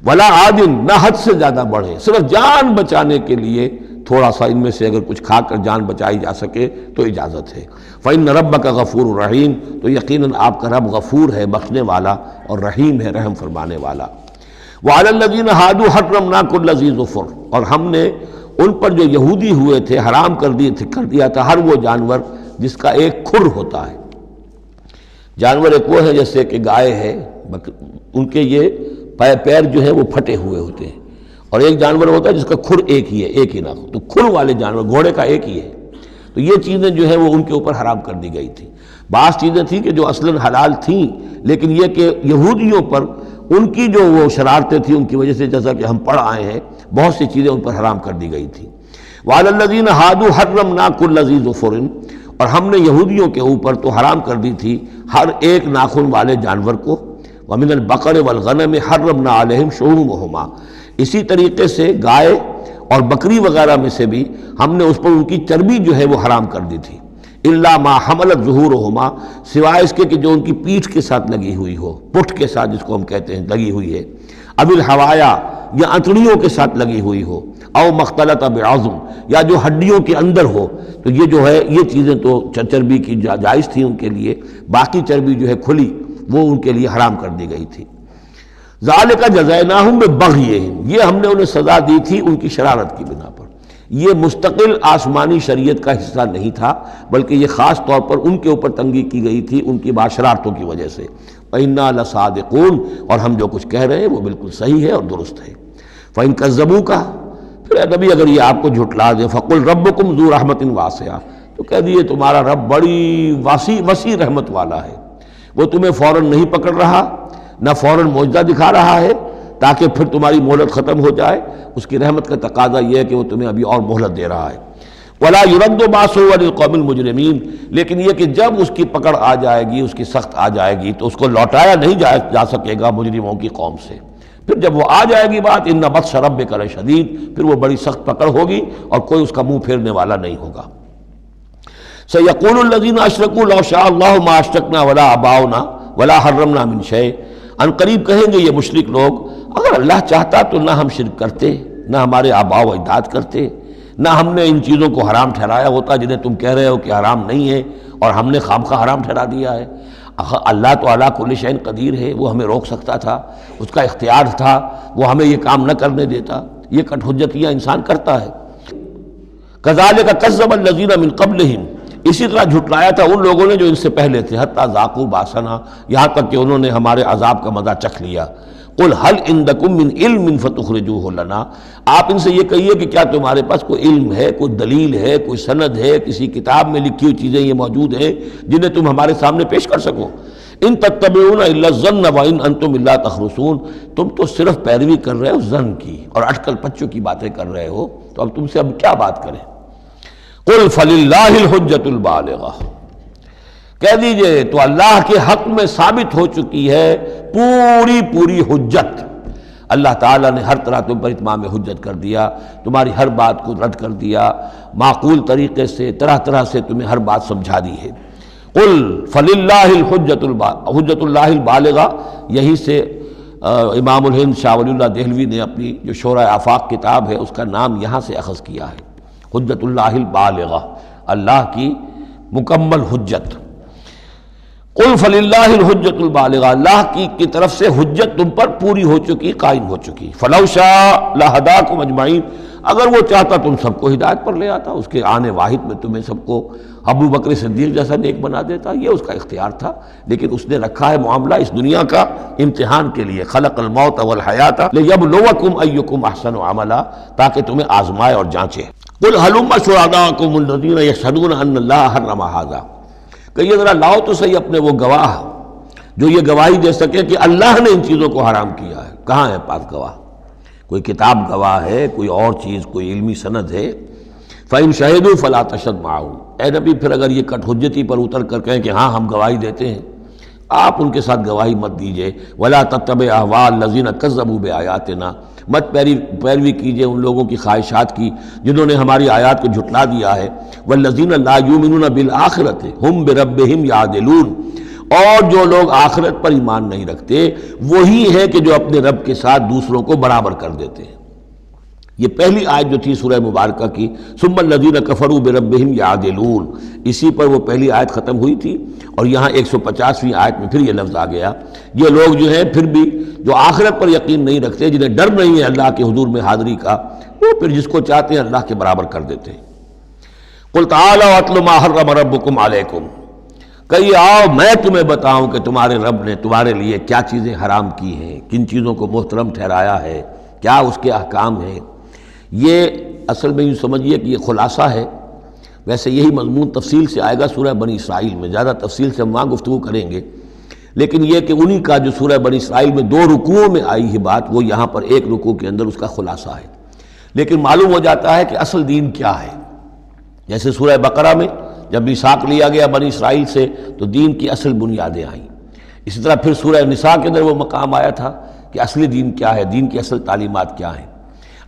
Speaker 2: ولا عادن، نہ حد سے زیادہ بڑھے، صرف جان بچانے کے لیے تھوڑا سا ان میں سے اگر کچھ کھا کر جان بچائی جا سکے تو اجازت ہے۔ فإن ربک غفور رحیم، تو یقیناً آپ کا رب غفور ہے، بخشنے والا، اور رحیم ہے، رحم فرمانے والا۔ وعلی الذین ہادوا حرمنا کل ذی ظفر، اور ہم نے ان پر جو یہودی ہوئے تھے حرام کر دیا تھا ہر وہ جانور جس کا ایک کھر ہوتا ہے۔ جانور ایک وہ ہے جیسے کہ گائے ہے، ان کے یہ پیر جو ہے وہ پھٹے ہوئے ہوتے ہیں، اور ایک جانور ہوتا ہے جس کا کھر ایک ہی ہے، ایک ہی ناخن، تو کھر والے جانور گھوڑے کا ایک ہی ہے، تو یہ چیزیں جو ہیں وہ ان کے اوپر حرام کر دی گئی تھی۔ بعض چیزیں تھیں کہ جو اصلاً حلال تھیں، لیکن یہ کہ یہودیوں پر ان کی جو وہ شرارتیں تھیں ان کی وجہ سے، جیسا کہ ہم پڑھ آئے ہیں، بہت سی چیزیں ان پر حرام کر دی گئی تھیں۔ وعلی الذین ہادوا حرمنا کل ذی ظفر، اور ہم نے یہودیوں کے اوپر تو حرام کر دی تھی ہر ایک ناخن والے جانور کو۔ ومن البقر والغنم حرمنا علیہم شحومہما، اسی طریقے سے گائے اور بکری وغیرہ میں سے بھی ہم نے اس پر ان کی چربی جو ہے وہ حرام کر دی تھی۔ الا ما حملت ظہورہما، سوائے اس کے کہ جو ان کی پیٹھ کے ساتھ لگی ہوئی ہو، پٹھ کے ساتھ جس کو ہم کہتے ہیں لگی ہوئی ہے، اب الحوایا، یا انتڑیوں کے ساتھ لگی ہوئی ہو، او مختلط بعظم، یا جو ہڈیوں کے اندر ہو، تو یہ جو ہے یہ چیزیں تو چربی کی جائز تھی ان کے لیے، باقی چربی جو ہے کھلی وہ ان کے لیے حرام کر دی گئی تھی۔ ذالک جزیناہم ببغیہم، یہ ہم نے انہیں سزا دی تھی ان کی شرارت کی بنا پر۔ یہ مستقل آسمانی شریعت کا حصہ نہیں تھا، بلکہ یہ خاص طور پر ان کے اوپر تنگی کی گئی تھی ان کی شرارتوں کی وجہ سے۔ وَإِنَّا لَصَادِقُونَ، اور ہم جو کچھ کہہ رہے ہیں وہ بالکل صحیح ہے اور درست ہے۔ فَإِن كَذَّبُوكَ، پھر اے نبی اگر یہ آپ کو جھٹلا دیں، فَقُلْ رَبُّكُمْ ذُو رَحْمَةٍ وَاسِعَةٍ، تو کہہ دیے تمہارا رب بڑی وسیع رحمت والا ہے، وہ تمہیں فوراً نہیں پکڑ رہا، نہ فوراً معجزہ دکھا رہا ہے تاکہ پھر تمہاری مہلت ختم ہو جائے، اس کی رحمت کا تقاضا یہ ہے کہ وہ تمہیں ابھی اور مہلت دے رہا ہے۔ وَلَا يُرَدُّ بَأْسُهُ عَنِ الْقَوْمِ الْمُجْرِمِينَ، لیکن یہ کہ جب اس کی پکڑ آ جائے گی، اس کی سخت آ جائے گی، تو اس کو لوٹایا نہیں جا سکے گا مجرموں کی قوم سے۔ پھر جب وہ آ جائے گی بات، اِنَّ بَطْشَ رَبِّكَ لَشَدِيدٌ، پھر وہ بڑی سخت پکڑ ہوگی اور کوئی اس کا منہ پھیرنے والا نہیں ہوگا۔ سَيَقُولُ الَّذِينَ أَشْرَكُوا لَوْ شَاءَ اللَّهُ مَا أَشْرَكْنَا وَلَا آبَاؤُنَا وَلَا حَرَّمْنَا مِنْ شَيْءٍ، ان قریب کہیں گے یہ مشرک لوگ، اگر اللہ چاہتا تو نہ ہم شرک کرتے، نہ ہمارے آباء و اجداد کرتے، نہ ہم نے ان چیزوں کو حرام ٹھہرایا ہوتا جنہیں تم کہہ رہے ہو کہ حرام نہیں ہے اور ہم نے خامخواہ حرام ٹھہرا دیا ہے۔ اللہ تو علی کل شیء قدیر ہے، وہ ہمیں روک سکتا تھا، اس کا اختیار تھا، وہ ہمیں یہ کام نہ کرنے دیتا۔ یہ کٹ حجتیاں انسان کرتا ہے۔ کذالک کذب الذین من قبلہم، اسی طرح جھٹلایا تھا ان لوگوں نے جو ان سے پہلے تھے، حتی ذاقوا باسنا، یہاں تک کہ انہوں نے ہمارے عذاب کا مزہ چکھ لیا۔ قل هل عندکم من علم فتخرجوہ لنا، آپ ان سے یہ کہیے کہ کیا تمہارے پاس کوئی علم ہے، کوئی دلیل ہے، کوئی سند ہے، کسی کتاب میں لکھی ہوئی چیزیں یہ موجود ہیں جنہیں تم ہمارے سامنے پیش کر سکو۔ ان تتبعون الا الظن وان انتم الا تخرصون، تم تو صرف پیروی کر رہے ہو ظن کی اور اٹکل پچوں کی باتیں کر رہے ہو، تو اب تم سے اب کیا بات کریں۔ قل فللہ الحجۃ البالغہ، کہہ دیجئے تو اللہ کے حق میں ثابت ہو چکی ہے پوری حجت۔ اللہ تعالیٰ نے ہر طرح تم پر اتمام حجت کر دیا، تمہاری ہر بات کو رد کر دیا، معقول طریقے سے طرح سے تمہیں ہر بات سمجھا دی ہے۔ قل فللہ الحجۃ اللہ البالغہ، یہی سے امام الہند شاہ ولی اللہ دہلوی نے اپنی جو شورۂ آفاق کتاب ہے اس کا نام یہاں سے اخذ کیا ہے، حجت اللہ البالغہ، اللہ کی مکمل حجت۔ قل فللہ الحجۃ البالغہ، اللہ کی طرف سے حجت تم پر پوری ہو چکی، قائم ہو چکی۔ فلو شاء لہداکم اجمعین، اگر وہ چاہتا تم سب کو ہدایت پر لے آتا، اس کے آنے واحد میں تمہیں سب کو ابو بکر صدیق جیسا نیک بنا دیتا، یہ اس کا اختیار تھا، لیکن اس نے رکھا ہے معاملہ اس دنیا کا امتحان کے لیے۔ خلق الموت والحیات لیبلوکم ایکم احسن عملا، تاکہ تمہیں آزمائے اور جانچے۔ قل ہلم شہداءکم الذین یشہدون ان اللہ حرم ھذا، کہ یہ ذرا لاؤ تو صحیح اپنے وہ گواہ جو یہ گواہی دے سکے کہ اللہ نے ان چیزوں کو حرام کیا ہے۔ کہاں ہے پاس گواہ؟ کوئی کتاب گواہ ہے، کوئی اور چیز، کوئی علمی سند ہے؟ فَإِن شَهِدُوا فَلَا تَشْهَدْ مَعَهُمْ، اے نبی پھر اگر یہ کٹ حجتی پر اتر کر کہیں کہ ہاں ہم گواہی دیتے ہیں، آپ ان کے ساتھ گواہی مت دیجئے۔ وَلَا تَتَّبِعْ أَهْوَاءَ الَّذِينَ كَذَّبُوا بِآيَاتِنَا، مت پیروی کیجئے ان لوگوں کی خواہشات کی جنہوں نے ہماری آیات کو جھٹلا دیا ہے۔ وَالَّذِينَ لَا يُؤْمِنُونَ بِالْآخِرَةِ هُمْ بِرَبِّهِمْ يَعْدِلُونَ، اور جو لوگ آخرت پر ایمان نہیں رکھتے وہی ہے کہ جو اپنے رب کے ساتھ دوسروں کو برابر کر دیتے ہیں۔ یہ پہلی آیت جو تھی سورہ مبارکہ کی ثم الذین کفروا بربہم یعدلون، اسی پر وہ پہلی آیت ختم ہوئی تھی، اور یہاں 150ویں آیت میں پھر یہ لفظ آ گیا۔ یہ لوگ جو ہیں پھر بھی جو آخرت پر یقین نہیں رکھتے، جنہیں ڈر نہیں ہے اللہ کے حضور میں حاضری کا، وہ پھر جس کو چاہتے ہیں اللہ کے برابر کر دیتے ہیں۔ قل تعالوا اتل ما حرم ربکم علیکم، کہیے آؤ میں تمہیں بتاؤں کہ تمہارے رب نے تمہارے لیے کیا چیزیں حرام کی ہیں، کن چیزوں کو محترم ٹھہرایا ہے، کیا اس کے احکام ہیں۔ یہ اصل میں یوں سمجھیے کہ یہ خلاصہ ہے، ویسے یہی مضمون تفصیل سے آئے گا سورہ بنی اسرائیل میں، زیادہ تفصیل سے ہم وہاں گفتگو کریں گے، لیکن یہ کہ انہی کا جو سورہ بنی اسرائیل میں 2 رکوعوں میں آئی ہے بات، وہ یہاں پر 1 رکوع کے اندر اس کا خلاصہ ہے۔ لیکن معلوم ہو جاتا ہے کہ اصل دین کیا ہے۔ جیسے سورہ بقرہ میں جب میثاق لیا گیا بنی اسرائیل سے تو دین کی اصل بنیادیں آئیں، اسی طرح پھر سورہ نساء کے اندر وہ مقام آیا تھا کہ اصلی دین کیا ہے، دین کی اصل تعلیمات کیا ہیں۔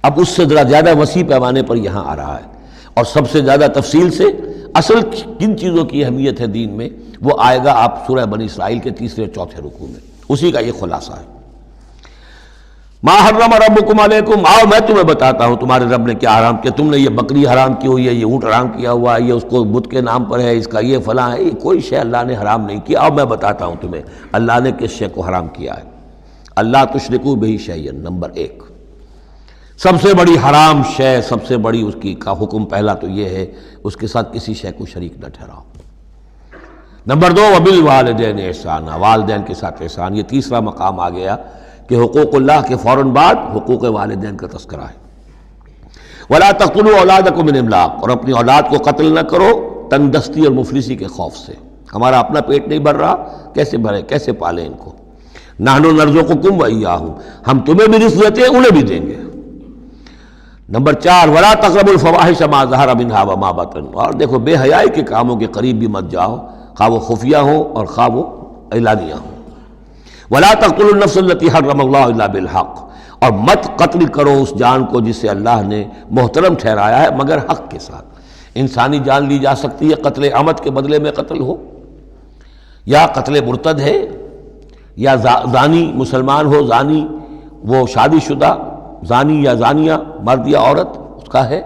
Speaker 2: اب اس سے ذرا زیادہ وسیع پیمانے پر یہاں آ رہا ہے، اور سب سے زیادہ تفصیل سے اصل کن چیزوں کی اہمیت ہے دین میں وہ آئے گا آپ سورہ بنی اسرائیل کے 3 اور 4 رکوع میں، اسی کا یہ خلاصہ ہے۔ ما حرم ربکم علیکم، آؤ میں تمہیں بتاتا ہوں تمہارے رب نے کیا حرام کیا۔ تم نے یہ بکری حرام کی ہوئی ہے، یہ اونٹ حرام کیا ہوا ہے، یہ اس کو بت کے نام پر ہے، اس کا یہ فلاں ہے، یہ کوئی شے اللہ نے حرام نہیں کیا۔ آؤ میں بتاتا ہوں تمہیں اللہ نے کس شے کو حرام کیا ہے۔ اللہ تشرکوا بہ شیئا، نمبر 1 سب سے بڑی حرام شے، سب سے بڑی اس کی کا حکم پہلا تو یہ ہے اس کے ساتھ کسی شے کو شریک نہ ٹھہراؤ۔ نمبر 2 وبالوالدین احسانا، والدین کے ساتھ احسان۔ یہ تیسرا مقام آ گیا کہ حقوق اللہ کے فوراً بعد حقوق والدین کا تذکرہ ہے۔ ولا تقتلوا اولادکم من املاق، اور اپنی اولاد کو قتل نہ کرو تنگ دستی اور مفلسی کے خوف سے۔ ہمارا اپنا پیٹ نہیں بھر رہا، کیسے بھرے، کیسے پالیں ان کو۔ نحن نرزقکم وایاہم، ہم تمہیں بھی رزق دیتے ہیں انہیں بھی دیں گے۔ نمبر 4 ولا تقربوا الفواحش ما ظهر منها وما بطن، اور دیکھو بے حیائی کے کاموں کے قریب بھی مت جاؤ، خواہ وہ خفیہ ہوں اور خواہ وہ اعلانیہ ہوں۔ ولا تقتلوا النفس التي حرم الله الا بالحق، اور مت قتل کرو اس جان کو جسے اللہ نے محترم ٹھہرایا ہے مگر حق کے ساتھ۔ انسانی جان لی جا سکتی ہے قتل عمد کے بدلے میں قتل ہو، یا قتل مرتد ہے، یا زانی مسلمان ہو، زانی وہ شادی شدہ زانی یا زانیہ مرد یا عورت اس کا ہے،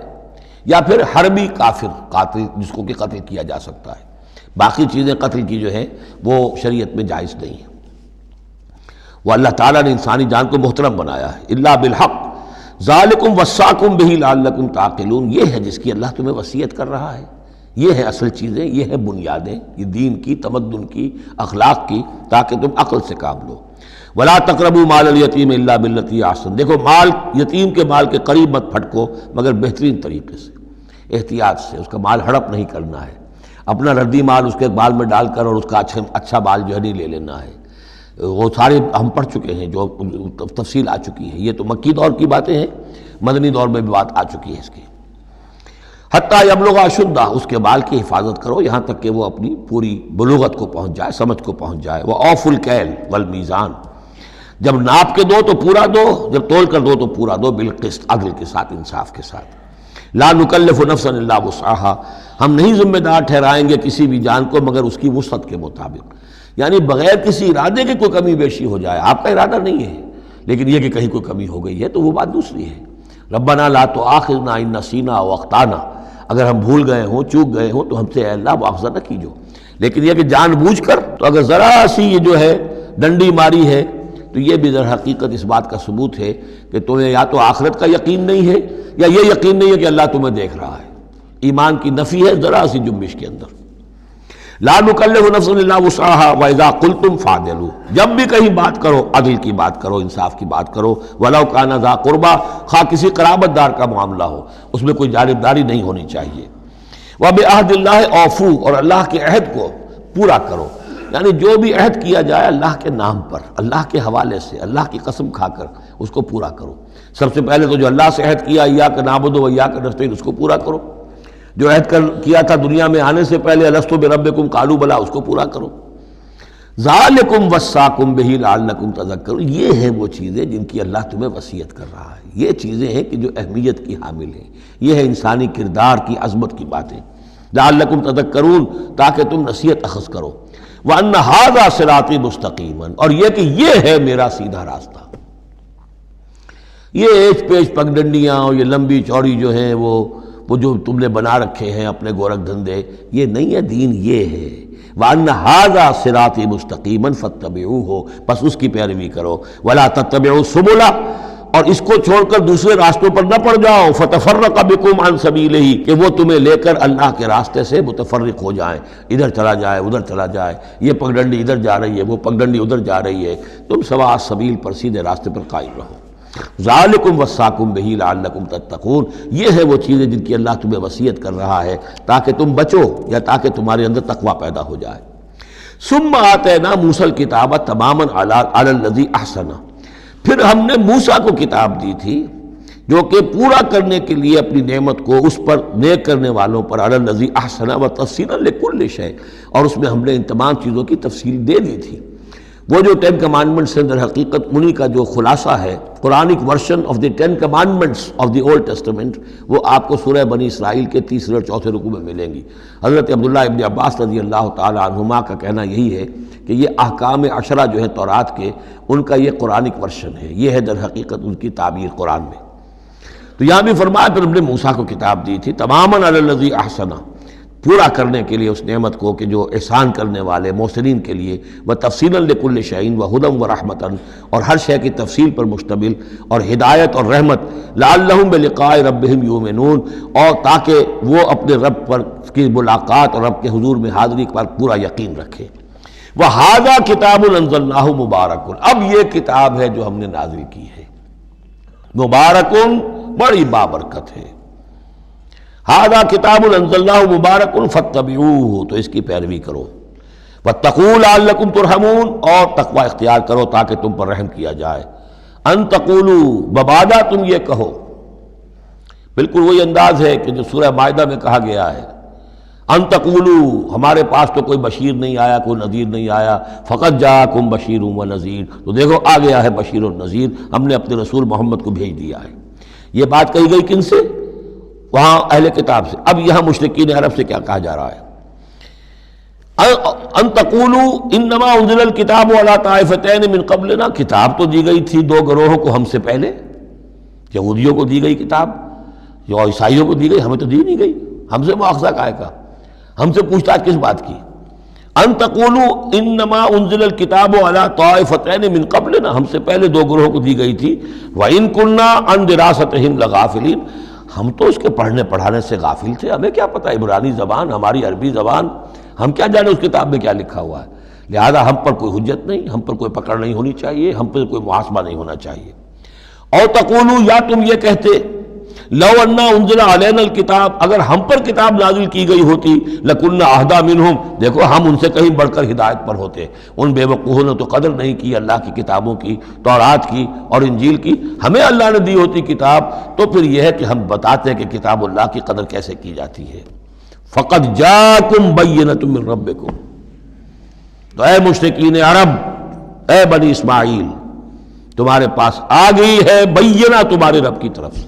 Speaker 2: یا پھر حربی کافر قاتل جس کو کہ قتل کیا جا سکتا ہے۔ باقی چیزیں قتل کی جو ہیں وہ شریعت میں جائز نہیں ہیں۔ وہ اللہ تعالیٰ نے انسانی جان کو محترم بنایا ہے۔ الا بالحق ذالکم وصاکم بہ لعلکم تعقلون، یہ ہے جس کی اللہ تمہیں وصیت کر رہا ہے۔ یہ ہے اصل چیزیں، یہ ہے بنیادیں، یہ دین کی، تمدن کی، اخلاق کی، تاکہ تم عقل سے کام لو۔ ولا تقربوا مال الیتیم الا بالتی احسن، دیکھو مال یتیم کے مال کے قریب مت پھٹکو مگر بہترین طریقے سے، احتیاط سے، اس کا مال ہڑپ نہیں کرنا ہے، اپنا ردی مال اس کے بال میں ڈال کر اور اس کا اچھا مال جو ہے نہیں لے لینا ہے۔ وہ سارے ہم پڑھ چکے ہیں، جو تفصیل آ چکی ہے، یہ تو مکی دور کی باتیں ہیں، مدنی دور میں بھی بات آ چکی ہے اس کی۔ حتیٰ یبلغ اشدہ، اس کے بال کی حفاظت کرو یہاں تک کہ وہ اپنی پوری بلوغت کو پہنچ جائے، سمجھ کو پہنچ جائے۔ وَأَوْفُوا الْكَيْلَ وَالْمِيزَانَ، جب ناپ کے دو تو پورا دو، جب تول کر دو تو پورا دو، بالقسط، عدل کے ساتھ، انصاف کے ساتھ۔ لا نکلف نفسا الا وسعها، ہم نہیں ذمہ دار ٹھہرائیں گے کسی بھی جان کو مگر اس کی وسعت کے مطابق، یعنی بغیر کسی ارادے کے کوئی کمی بیشی ہو جائے، آپ کا ارادہ نہیں ہے لیکن یہ کہ کہیں کوئی کمی ہو گئی ہے تو وہ بات دوسری ہے۔ ربنا لا تؤاخذنا ان نسینا او اخطانا، اگر ہم بھول گئے ہوں، چوک گئے ہوں تو ہم سے اے اللہ مؤاخذہ نہ کیجو، لیکن یہ کہ جان بوجھ کر، تو اگر ذرا سی یہ جو ہے ڈنڈی ماری ہے تو یہ بھی در حقیقت اس بات کا ثبوت ہے کہ تمہیں یا تو آخرت کا یقین نہیں ہے یا یہ یقین نہیں ہے کہ اللہ تمہیں دیکھ رہا ہے۔ ایمان کی نفی ہے ذرا سی جنبش کے اندر۔ لا نکلف نفسا الا وسعها واذا قلتم فاعدلوا، جب بھی کہیں بات کرو عدل کی بات کرو، انصاف کی بات کرو، ولو کان ذا قربا، خواہ کسی قرابت دار کا معاملہ ہو، اس میں کوئی جانبداری نہیں ہونی چاہیے۔ وبعہد اللہ اوفوا، اور اللہ کے عہد کو پورا کرو، یعنی جو بھی عہد کیا جائے اللہ کے نام پر، اللہ کے حوالے سے، اللہ کی قسم کھا کر اس کو پورا کرو۔ سب سے پہلے تو جو اللہ سے عہد کیا ایاک نعبد و ایاک نستعین، اس کو پورا کرو۔ جو عہد کیا تھا دنیا میں آنے سے پہلے الستو بربکم قالوا بلا، اس کو پورا کرو۔ ذالکم وصاکم بہ لعلکم تذکرون، یہ ہیں وہ چیزیں جن کی اللہ تمہیں وصیت کر رہا ہے۔ یہ چیزیں ہیں کہ جو اہمیت کی حامل ہیں، یہ ہے انسانی کردار کی عظمت کی باتیں۔ لعلکم تذکرون، تاکہ تم نصیحت اخذ کرو۔ وَأَنَّ هَذَا صِرَاطِي مُسْتَقِيمًا، اور یہ کہ یہ ہے میرا سیدھا راستہ۔ یہ ایج پیچ پگڈنڈیاں اور یہ لمبی چوڑی جو ہیں وہ جو تم نے بنا رکھے ہیں اپنے گورکھ دھندے، یہ نہیں ہے دین، یہ ہے وَأَنَّ هَذَا صِرَاطِي مُسْتَقِيمًا فَاتَّبِعُوهُ، بس اس کی پیروی کرو۔ وَلَا تَتَّبِعُوا السُّبُلَ، اور اس کو چھوڑ کر دوسرے راستوں پر نہ پڑ جاؤ، فَتَفَرَّقَ بِكُمْ عَنْ سَبِيلِهِ، کہ وہ تمہیں لے کر اللہ کے راستے سے متفرق ہو جائیں، ادھر چلا جائے ادھر چلا جائے، یہ پگڈنڈی ادھر جا رہی ہے وہ پگڈنڈی ادھر جا رہی ہے، تم سواء السبیل پر سیدھے راستے پر قائم رہو۔ ذالکم وصاکم بہ لعلکم تتقون، یہ ہے وہ چیزیں جن کی اللہ تمہیں وصیت کر رہا ہے تاکہ تم بچو یا تاکہ تمہارے اندر تقویٰ پیدا ہو جائے۔ ثم آتینا موسیٰ الکتاب تماما علی الذی احسن، پھر ہم نے موسیٰ کو کتاب دی تھی جو کہ پورا کرنے کے لیے اپنی نعمت کو اس پر نیک کرنے والوں پر، علی الذی احسن وتفصیلا لکل شیء، اور اس میں ہم نے ان تمام چیزوں کی تفصیل دے دی تھی۔ وہ جو 10 کمانڈمنٹس ہیں در حقیقت انہی کا جو خلاصہ ہے، Quranic version of the 10 commandments of the old testament, وہ آپ کو سورہ بنی اسرائیل کے 3 اور 4 رکوع میں ملیں گی۔ حضرت عبداللہ ابن عباس رضی اللہ تعالی عنہما کا کہنا یہی ہے کہ یہ احکام عشرہ جو ہے تورات کے، ان کا یہ قرآنک ورژن ہے، یہ ہے در حقیقت ان کی تعبیر قرآن میں۔ تو یہاں بھی فرمایا پھر ہم نے موسیٰ کو کتاب دی تھی تماما علی الذی احسن، پورا کرنے کے لیے اس نعمت کو کہ جو احسان کرنے والے محسنین کے لیے، وتفصیلا لکل شیء وہدی ورحمۃ، اور ہر شے کی تفصیل پر مشتمل اور ہدایت اور رحمت، لعلہم بلقاء ربہم یؤمنون، اور تاکہ وہ اپنے رب پر کی ملاقات اور رب کے حضور میں حاضری پر پورا یقین رکھے۔ وَهَذَا كِتَابٌ أَنزَلْنَاهُ مُبَارَكٌ، اب یہ کتاب ہے جو ہم نے نازل کی ہے، مبارکن، بڑی بابرکت ہے۔ ھذا کتاب انزلناہ مبارک فاتبعوہ، تو اس کی پیروی کرو۔ واتقوا لعلکم ترحمون، اور تقوی اختیار کرو تاکہ تم پر رحم کیا جائے۔ ان تقولوا، ببادا تم یہ کہو، بالکل وہی انداز ہے کہ جو سورہ مائدہ میں کہا گیا ہے، ان تقولوا، ہمارے پاس تو کوئی بشیر نہیں آیا، کوئی نذیر نہیں آیا، فقط جاءکم بشیر و نذیر، تو دیکھو آ گیا ہے بشیر اور نذیر، ہم نے اپنے رسول محمد کو بھیج دیا ہے۔ یہ بات کہی گئی کن سے؟ وہاں اہل کتاب سے۔ اب یہاں مشرکین عرب سے کیا کہا جا رہا ہے؟ ان تقولوا انما انزل الکتاب علی طائفتین من قبلنا، کتاب تو دی گئی تھی 2 گروہوں کو ہم سے پہلے، یہودیوں کو دی گئی کتاب، جو عیسائیوں کو دی گئی، ہمیں تو دی نہیں گئی، ہم سے مواخذہ کائے کا، ہم سے پوچھ تاچھ کس بات کی؟ ان تقولوا انما انزل الکتاب علی طائفتین من قبلنا، ہم سے پہلے 2 گروہوں کو دی گئی تھی، وان كنا عن دراستہم لغافلین، ہم تو اس کے پڑھنے پڑھانے سے غافل تھے، ہمیں کیا پتہ عبرانی زبان، ہماری عربی زبان، ہم کیا جانے اس کتاب میں کیا لکھا ہوا ہے، لہذا ہم پر کوئی حجت نہیں، ہم پر کوئی پکڑ نہیں ہونی چاہیے، ہم پر کوئی محاسبہ نہیں ہونا چاہیے۔ اور تقولوا، یا تم یہ کہتے، لو انا انزل علینا الکتاب، اگر ہم پر کتاب نازل کی گئی ہوتی، لکنا اہدی منہم، دیکھو ہم ان سے کہیں بڑھ کر ہدایت پر ہوتے، ان بے وقوفوں نے تو قدر نہیں کی اللہ کی کتابوں کی، تورات کی اور انجیل کی، ہمیں اللہ نے دی ہوتی کتاب تو پھر یہ ہے کہ ہم بتاتے ہیں کہ کتاب اللہ کی قدر کیسے کی جاتی ہے۔ فقد جاءکم بینۃ من ربکم، تو اے مشرکین عرب، اے بنی اسماعیل، تمہارے پاس آ گئی ہے بینہ تمہارے رب کی طرف سے،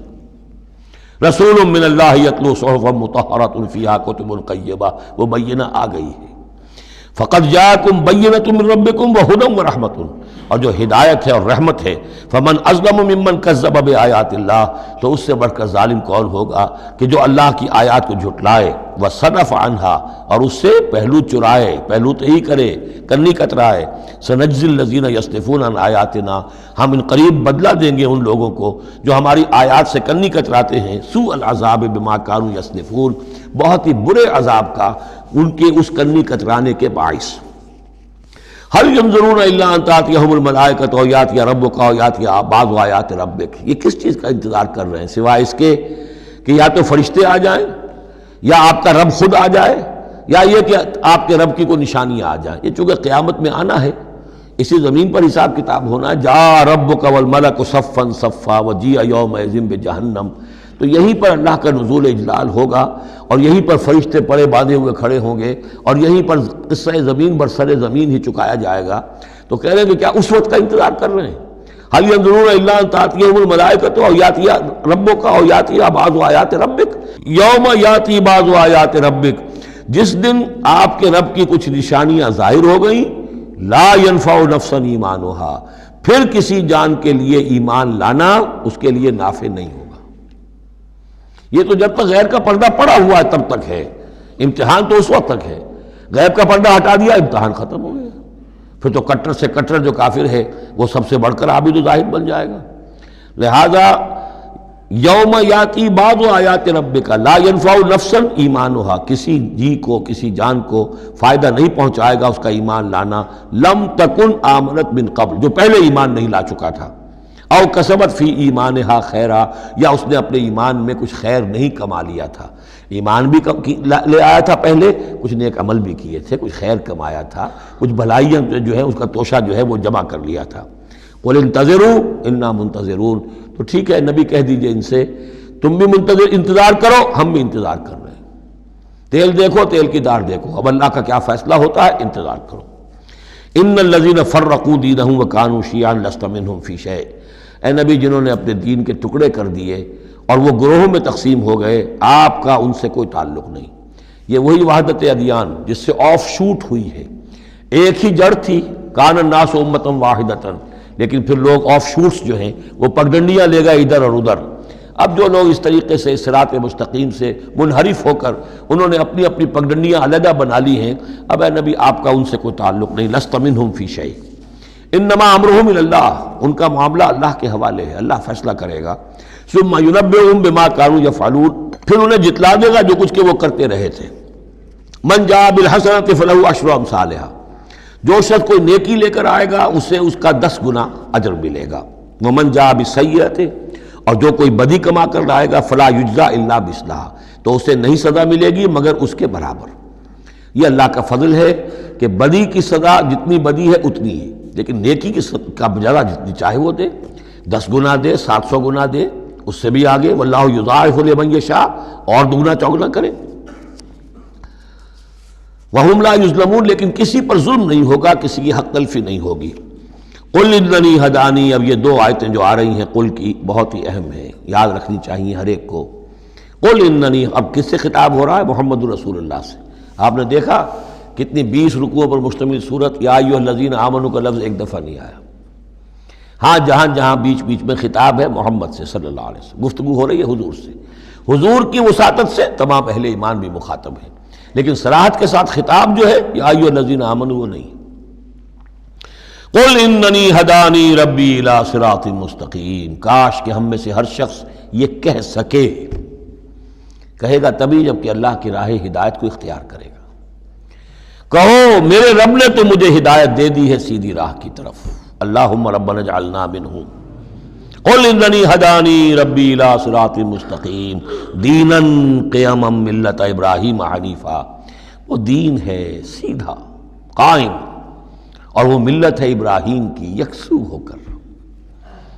Speaker 2: رسول من اللہ یتلو صحفا مطہرۃ فیہا کتب قیمہ، وہ بینہ آ گئی ہے۔ فقد جاءکم بینۃ من ربکم وہدی ورحمۃ، اور جو ہدایت ہے اور رحمت ہے، فمن اظلم ممن کذب بآیات اللہ، تو اس سے بڑھ کر ظالم کون ہوگا کہ جو اللہ کی آیات کو جھٹلائے، وصدف عنہا، اور اس سے پہلو چرائے، پہلو تہی کرے، کنی کترائے۔ سنجزی الذین یصدفون عن آیاتنا، ہم ان قریب بدلہ دیں گے ان لوگوں کو جو ہماری آیات سے کنی کتراتے ہیں، سوء العذاب بما کانوا یصدفون، بہت ہی برے عذاب کا ان کے اس کنی کترانے کے باعث۔ هل ينظرون الا ان تاتيهم الملائکۃ او یاتی ربک او یاتی بعض آیات ربک، یہ کس چیز کا انتظار کر رہے ہیں سوائے اس کے کہ یا تو فرشتے آ جائیں، یا آپ کا رب خود آ جائے، یا یہ کہ آپ کے رب کی کوئی نشانیاں آ جائیں۔ یہ چونکہ قیامت میں آنا ہے، اسی زمین پر حساب کتاب ہونا ہے۔ جاء ربک والملک صفا صفا وجیء یومئذ بجہنم، تو یہیں پر اللہ کا نزول اجلال ہوگا، اور یہیں پر فرشتے پڑے باندھے ہوئے کھڑے ہوں گے، اور یہیں پر قصہ زمین بر سر زمین ہی چکایا جائے گا۔ تو کہہ رہے ہیں کہ کیا اس وقت کا انتظار کر رہے ہیں؟ هل ينظرون الا ان تاتيهم الملائكة او ياتي ربك او ياتي بعض آیات ربك یوم یاتی بعض آیات ربک، جس دن آپ کے رب کی کچھ نشانیاں ظاہر ہو گئیں، لا ينفع نفسا ایمانها، پھر کسی جان کے لیے ایمان لانا اس کے لیے نافع نہیں ہوگا۔ یہ تو جب تک غیر کا پردہ پڑا ہوا ہے تب تک ہے، امتحان تو اس وقت تک ہے۔ غیب کا پردہ ہٹا دیا، امتحان ختم ہو گیا، پھر تو کٹر سے کٹر جو کافر ہے وہ سب سے بڑھ کر عابد و زاہد بن جائے گا۔ لہذا یوم یاتی بعض آیات ربک لا ينفع نفسا ایمانها، کسی جی کو کسی جان کو فائدہ نہیں پہنچائے گا اس کا ایمان لانا، لم تکن آمنت من قبل، جو پہلے ایمان نہیں لا چکا تھا، او کسبت فی ایمانها خیرا، یا اس نے اپنے ایمان میں کچھ خیر نہیں کما لیا تھا، ایمان بھی لے آیا تھا پہلے، کچھ نیک عمل بھی کیے تھے، کچھ خیر کمایا تھا، کچھ بھلائیاں جو ہے اس کا توشہ جو ہے وہ جمع کر لیا تھا۔ قل انتظروا انا منتظرون، تو ٹھیک ہے نبی کہہ دیجئے ان سے تم بھی انتظار کرو، ہم بھی انتظار کر رہے ہیں، تیل دیکھو تیل کی دار دیکھو، اب اللہ کا کیا فیصلہ ہوتا ہے انتظار کرو۔ ان الذین فرقوا دینہم وکانوا شیعا لست منہم فی شیء، اے نبی جنہوں نے اپنے دین کے ٹکڑے کر دیے اور وہ گروہوں میں تقسیم ہو گئے، آپ کا ان سے کوئی تعلق نہیں۔ یہ وہی وحدت ادیان جس سے آف شوٹ ہوئی ہے، ایک ہی جڑ تھی، کان الناس امۃ واحدۃ، لیکن پھر لوگ آف شوٹس جو ہیں وہ پگڈنڈیاں لے گئے ادھر اور ادھر۔ اب جو لوگ اس طریقے سے صراط مستقیم سے منحرف ہو کر انہوں نے اپنی اپنی پگڈنڈیاں علیحدہ بنا لی ہیں، اب اے نبی آپ کا ان سے کوئی تعلق نہیں، لست منہم فی شیء، انما امرہم الی اللہ، ان کا معاملہ اللہ کے حوالے ہے، اللہ فیصلہ کرے گا۔ ثم ینبئہم بما کانوا یفعلون، پھر انہیں جتلا دے گا جو کچھ کہ وہ کرتے رہے تھے۔ من جاء بالحسنۃ فلہ عشر امثالھا، جو شخص کوئی نیکی لے کر آئے گا اسے اس کا 10 گنا اجر ملے گا۔ ومن جاء بالسیئۃ، اور جو کوئی بدی کما کر لائے گا فلا یجزا الا مثلھا، تو اسے نہیں سزا ملے گی مگر اس کے برابر۔ یہ اللہ کا فضل ہے کہ بدی کی سزا جتنی بدی ہے اتنی ہے، لیکن نیکی کی کا بجا جتنی چاہے وہ دے، 10 گنا دے، 700 گنا دے، اس سے بھی آگے، واللہ یضاعف لمن یشاء، اور دگنا چوگنا کرے۔ وہم لا یظلمون، لیکن کسی پر ظلم نہیں ہوگا، کسی کی حق تلفی نہیں ہوگی۔ قل اننی ہدانی، اب یہ 2 آیتیں جو آ رہی ہیں قل کی بہت ہی اہم ہیں، یاد رکھنی چاہیے ہر ایک کو۔ قل اننی، اب کس سے خطاب ہو رہا ہے؟ محمد رسول اللہ سے۔ آپ نے دیکھا کتنی 20 رکوعوں پر مشتمل صورت، یا ایھا الذین آمنوا کا لفظ ایک دفعہ نہیں آیا۔ ہاں جہاں جہاں بیچ بیچ میں خطاب ہے محمد سے صلی اللہ علیہ وسلم، گفتگو ہو رہی ہے حضور سے، حضور کی وساطت سے تمام اہل ایمان بھی مخاطب ہیں، لیکن صراحت کے ساتھ خطاب جو ہے یا ایھا الذین آمنوا وہ نہیں۔ قل اننی ہدانی ربی الی صراط مستقیم، کاش کہ ہم میں سے ہر شخص یہ کہہ سکے، کہے گا تبھی جب کہ اللہ کی راہ ہدایت کو اختیار کرے گا۔ کہو میرے رب نے تو مجھے ہدایت دے دی ہے سیدھی راہ کی طرف، اللہم ربنا اجعلنا منہم۔ قل اننی ہدانی ربی الی صراط مستقیم دینا قیما ملت ابراہیم حنیفا، وہ دین ہے سیدھا قائم، اور وہ ملت ہے ابراہیم کی یکسو ہو کر،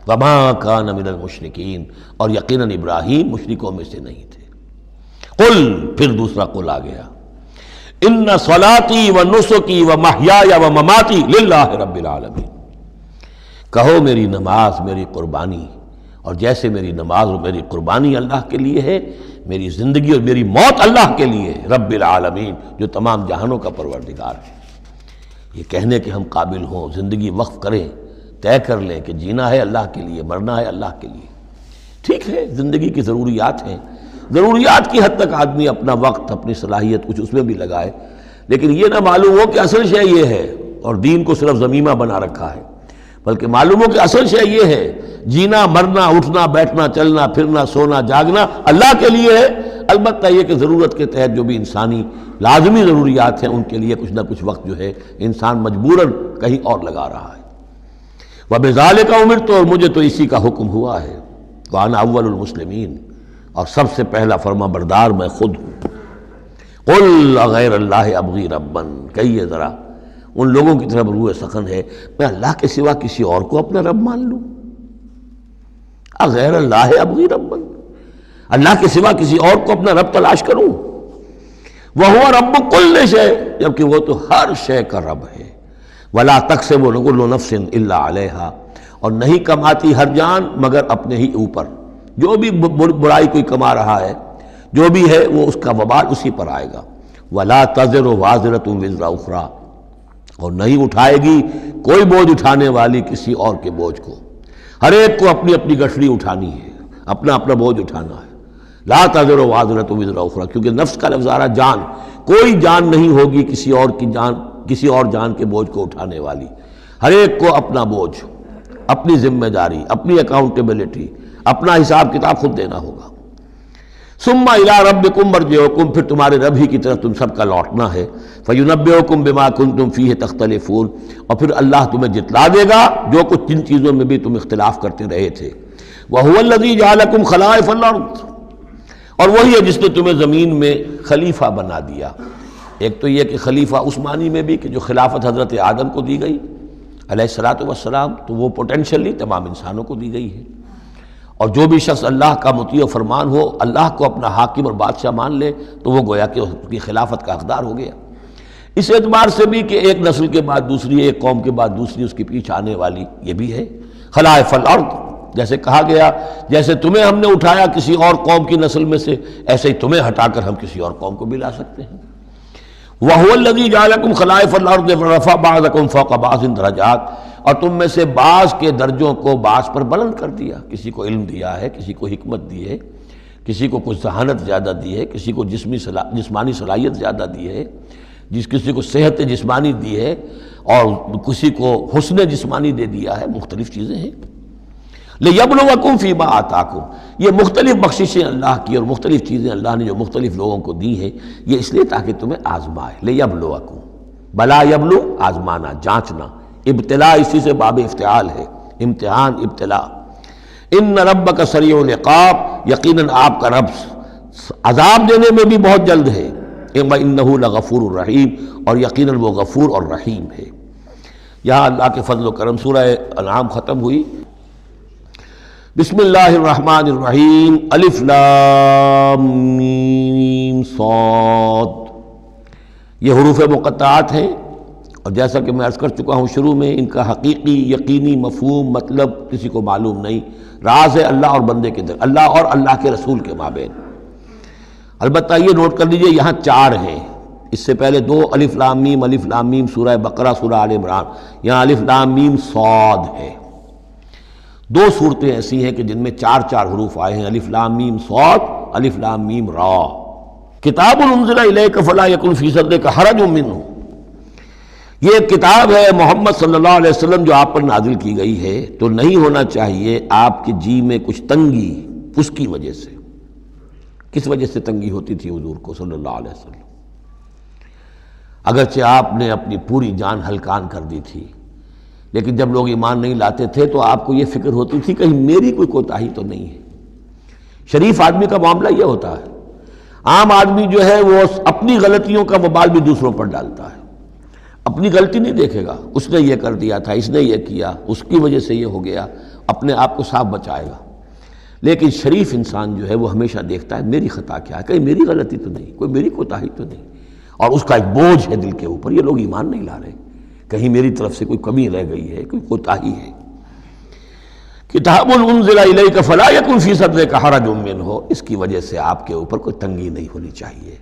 Speaker 2: وما کان من المشرکین، اور یقیناً ابراہیم مشرکوں میں سے نہیں تھے۔ قل، پھر دوسرا قل آ گیا، ان صلاتی و نسکی و محیای و مماتی للہ رب العالمین، کہو میری نماز میری قربانی، اور جیسے میری نماز اور میری قربانی اللہ کے لیے ہے، میری زندگی اور میری موت اللہ کے لیے ہے، رب العالمین جو تمام جہانوں کا پروردگار ہے۔ یہ کہنے کے ہم قابل ہوں، زندگی وقف کریں، طے کر لیں کہ جینا ہے اللہ کے لیے، مرنا ہے اللہ کے لیے۔ ٹھیک ہے زندگی کی ضروریات ہیں، ضروریات کی حد تک آدمی اپنا وقت اپنی صلاحیت کچھ اس میں بھی لگائے، لیکن یہ نہ معلوم ہو کہ اصل شے یہ ہے اور دین کو صرف ضمیمہ بنا رکھا ہے، بلکہ معلوم ہو کہ اصل شے یہ ہے، جینا مرنا اٹھنا بیٹھنا چلنا پھرنا سونا جاگنا اللہ کے لیے ہے۔ البتہ یہ کہ ضرورت کے تحت جو بھی انسانی لازمی ضروریات ہیں ان کے لیے کچھ نہ کچھ وقت جو ہے انسان مجبوراً کہیں اور لگا رہا ہے۔ وَبِذَالِكَ أُمِرْتُ، اور مجھے تو اسی کا حکم ہوا ہے، وَأَنَا أَوَّلُ الْمُسْلِمِينَ، اور سب سے پہلا فرما بردار میں خود ہوں۔ قُلْ أَغَيْرَ اللَّهِ أَبْغِي رَبًّا، کہیے ذرا ان لوگوں کی طرف روح سخن ہے، میں اللہ کے سوا کسی اور کو اپنا رب مان لوں؟ غیر اللہ ابغی ربا، اللہ کے سوا کسی اور کو اپنا رب تلاش کروں؟ وَهُوَ رَبُّ كُلِّ شَيْءٍ، جبکہ وہ تو ہر شے کا رب ہے۔ وَلَا تَكْسِبُ كُلُّ نَفْسٍ إِلَّا عَلَيْهَا، اور نہیں کماتی ہر جان مگر اپنے ہی اوپر، جو بھی برائی کوئی کما رہا ہے جو بھی ہے وہ اس کا وبال اسی پر آئے گا۔ وَلَا تَزِرُ وَازِرَةٌ وِزْرَ أُخْرَىٰ، اور نہیں اٹھائے گی کوئی بوجھ اٹھانے والی کسی اور کے بوجھ کو، ہر ایک کو اپنی اپنی گٹھڑی اٹھانی ہے، اپنا اپنا بوجھ اٹھانا ہے۔ لا تزر وازرۃ وزر اخری، کیونکہ نفس کا لفظ آ رہا جان، کوئی جان نہیں ہوگی کسی اور جان کے بوجھ کو اٹھانے والی، ہر ایک کو اپنا بوجھ، اپنی ذمہ داری، اپنی اکاؤنٹیبلٹی، اپنا حساب کتاب خود دینا ہوگا۔ ثم الی ربکم مرجعکم، پھر تمہارے رب ہی کی طرف تم سب کا لوٹنا ہے۔ فینبئکم بما کنتم فیہ تختلفون، اور پھر اللہ تمہیں جتلا دے گا جو کچھ جن چیزوں میں بھی تم اختلاف کرتے رہے تھے۔ وہو الذی جعلکم خلائف الارض، اور وہی ہے جس نے تمہیں زمین میں خلیفہ بنا دیا۔ ایک تو یہ کہ خلیفہ اس معنی میں بھی کہ جو خلافت حضرت آدم کو دی گئی علیہ الصلوۃ والسلام، تو وہ پوٹینشلی تمام انسانوں کو دی گئی ہے، اور جو بھی شخص اللہ کا مطیع و فرمان ہو، اللہ کو اپنا حاکم اور بادشاہ مان لے، تو وہ گویا کہ اس کی خلافت کا حقدار ہو گیا۔ اس اعتبار سے بھی کہ ایک نسل کے بعد دوسری، ایک قوم کے بعد دوسری اس کے پیچھے آنے والی، یہ بھی ہے خلائف الارض۔ جیسے کہا گیا جیسے تمہیں ہم نے اٹھایا کسی اور قوم کی نسل میں سے، ایسے ہی تمہیں ہٹا کر ہم کسی اور قوم کو بھی لا سکتے ہیں۔ وَهُوَ الَّذِي جَعَلَكُمْ خَلَائِفَ الْأَرْضِ وَرَفَعَ بَعْضَكُمْ فَوْقَ بَعْضٍ دَرَجَاتٍ، اور تم میں سے بعض کے درجوں کو بعض پر بلند کر دیا، کسی کو علم دیا ہے، کسی کو حکمت دی ہے، کسی کو کچھ ذہانت زیادہ دی ہے، کسی کو جسمانی صلاحیت زیادہ دی ہے، کسی کو صحت جسمانی دی ہے، اور کسی کو حسن جسمانی دے دیا ہے، مختلف چیزیں ہیں۔ لِيَبْلُوَكُمْ فِي مَا آتَاكُمْ، یہ مختلف بخششیں اللہ کی اور مختلف چیزیں اللہ نے جو مختلف لوگوں کو دی ہیں، یہ اس لیے تاکہ تمہیں آزمائے۔ لِيَبْلُوَكُمْ، بلا یبلو آزمانا، جانچنا، ابتلاء اسی سے باب افتعال ہے، امتحان، ابتلاء۔ ان ربک سریع العقاب، یقیناً آپ کا رب عذاب دینے میں بھی بہت جلد ہے۔ وَإِنَّهُ لَغَفُورٌ الرحیم، اور یقیناً وہ غفور اور رحیم ہے۔ یہاں اللہ کے فضل و کرم سورہ انعام ختم ہوئی۔ بسم اللہ الرحمن الرحیم، الف لام میم صاد، یہ حروف مقطعات ہیں، اور جیسا کہ میں عرض کر چکا ہوں شروع میں، ان کا حقیقی یقینی مفہوم مطلب کسی کو معلوم نہیں، راز ہے اللہ اور بندے کے در، اللہ اور اللہ کے رسول کے مابین۔ البتہ یہ نوٹ کر لیجئے یہاں 4 ہیں، اس سے پہلے 2 الف لام میم سورہ بقرہ، سورہ آل عمران، یہاں الف لام میم صاد ہے۔ 2 صورتیں ایسی ہیں کہ جن میں 4 حروف آئے ہیں، الف لام میم صاد، الف لام میم را۔ کتاب انزل الیک فلا یکن فی صدرک حرج منہ، یہ ایک کتاب ہے محمد صلی اللہ علیہ وسلم جو آپ پر نازل کی گئی ہے، تو نہیں ہونا چاہیے آپ کے جی میں کچھ تنگی اس کی وجہ سے۔ کس وجہ سے تنگی ہوتی تھی حضور کو صلی اللہ علیہ وسلم؟ اگرچہ آپ نے اپنی پوری جان ہلکان کر دی تھی، لیکن جب لوگ ایمان نہیں لاتے تھے تو آپ کو یہ فکر ہوتی تھی کہیں میری کوئی کوتاہی تو نہیں ہے۔ شریف آدمی کا معاملہ یہ ہوتا ہے، عام آدمی جو ہے وہ اپنی غلطیوں کا وبال بھی دوسروں پر ڈالتا ہے، اپنی غلطی نہیں دیکھے گا، اس نے یہ کر دیا تھا، اس نے یہ کیا، اس کی وجہ سے یہ ہو گیا، اپنے آپ کو صاف بچائے گا۔ لیکن شریف انسان جو ہے وہ ہمیشہ دیکھتا ہے میری خطا کیا ہے، کہیں میری غلطی تو نہیں، کوئی میری کوتاہی تو نہیں، اور اس کا ایک بوجھ ہے دل کے اوپر، یہ لوگ ایمان نہیں لا رہے، کہیں میری طرف سے کوئی کمی رہ گئی ہے، کوئی کوتاہی ہے۔ کتاب انزل الیک فلا یکن فی صدرک حرج منہ، اس کی وجہ سے آپ کے اوپر کوئی تنگی نہیں ہونی چاہیے۔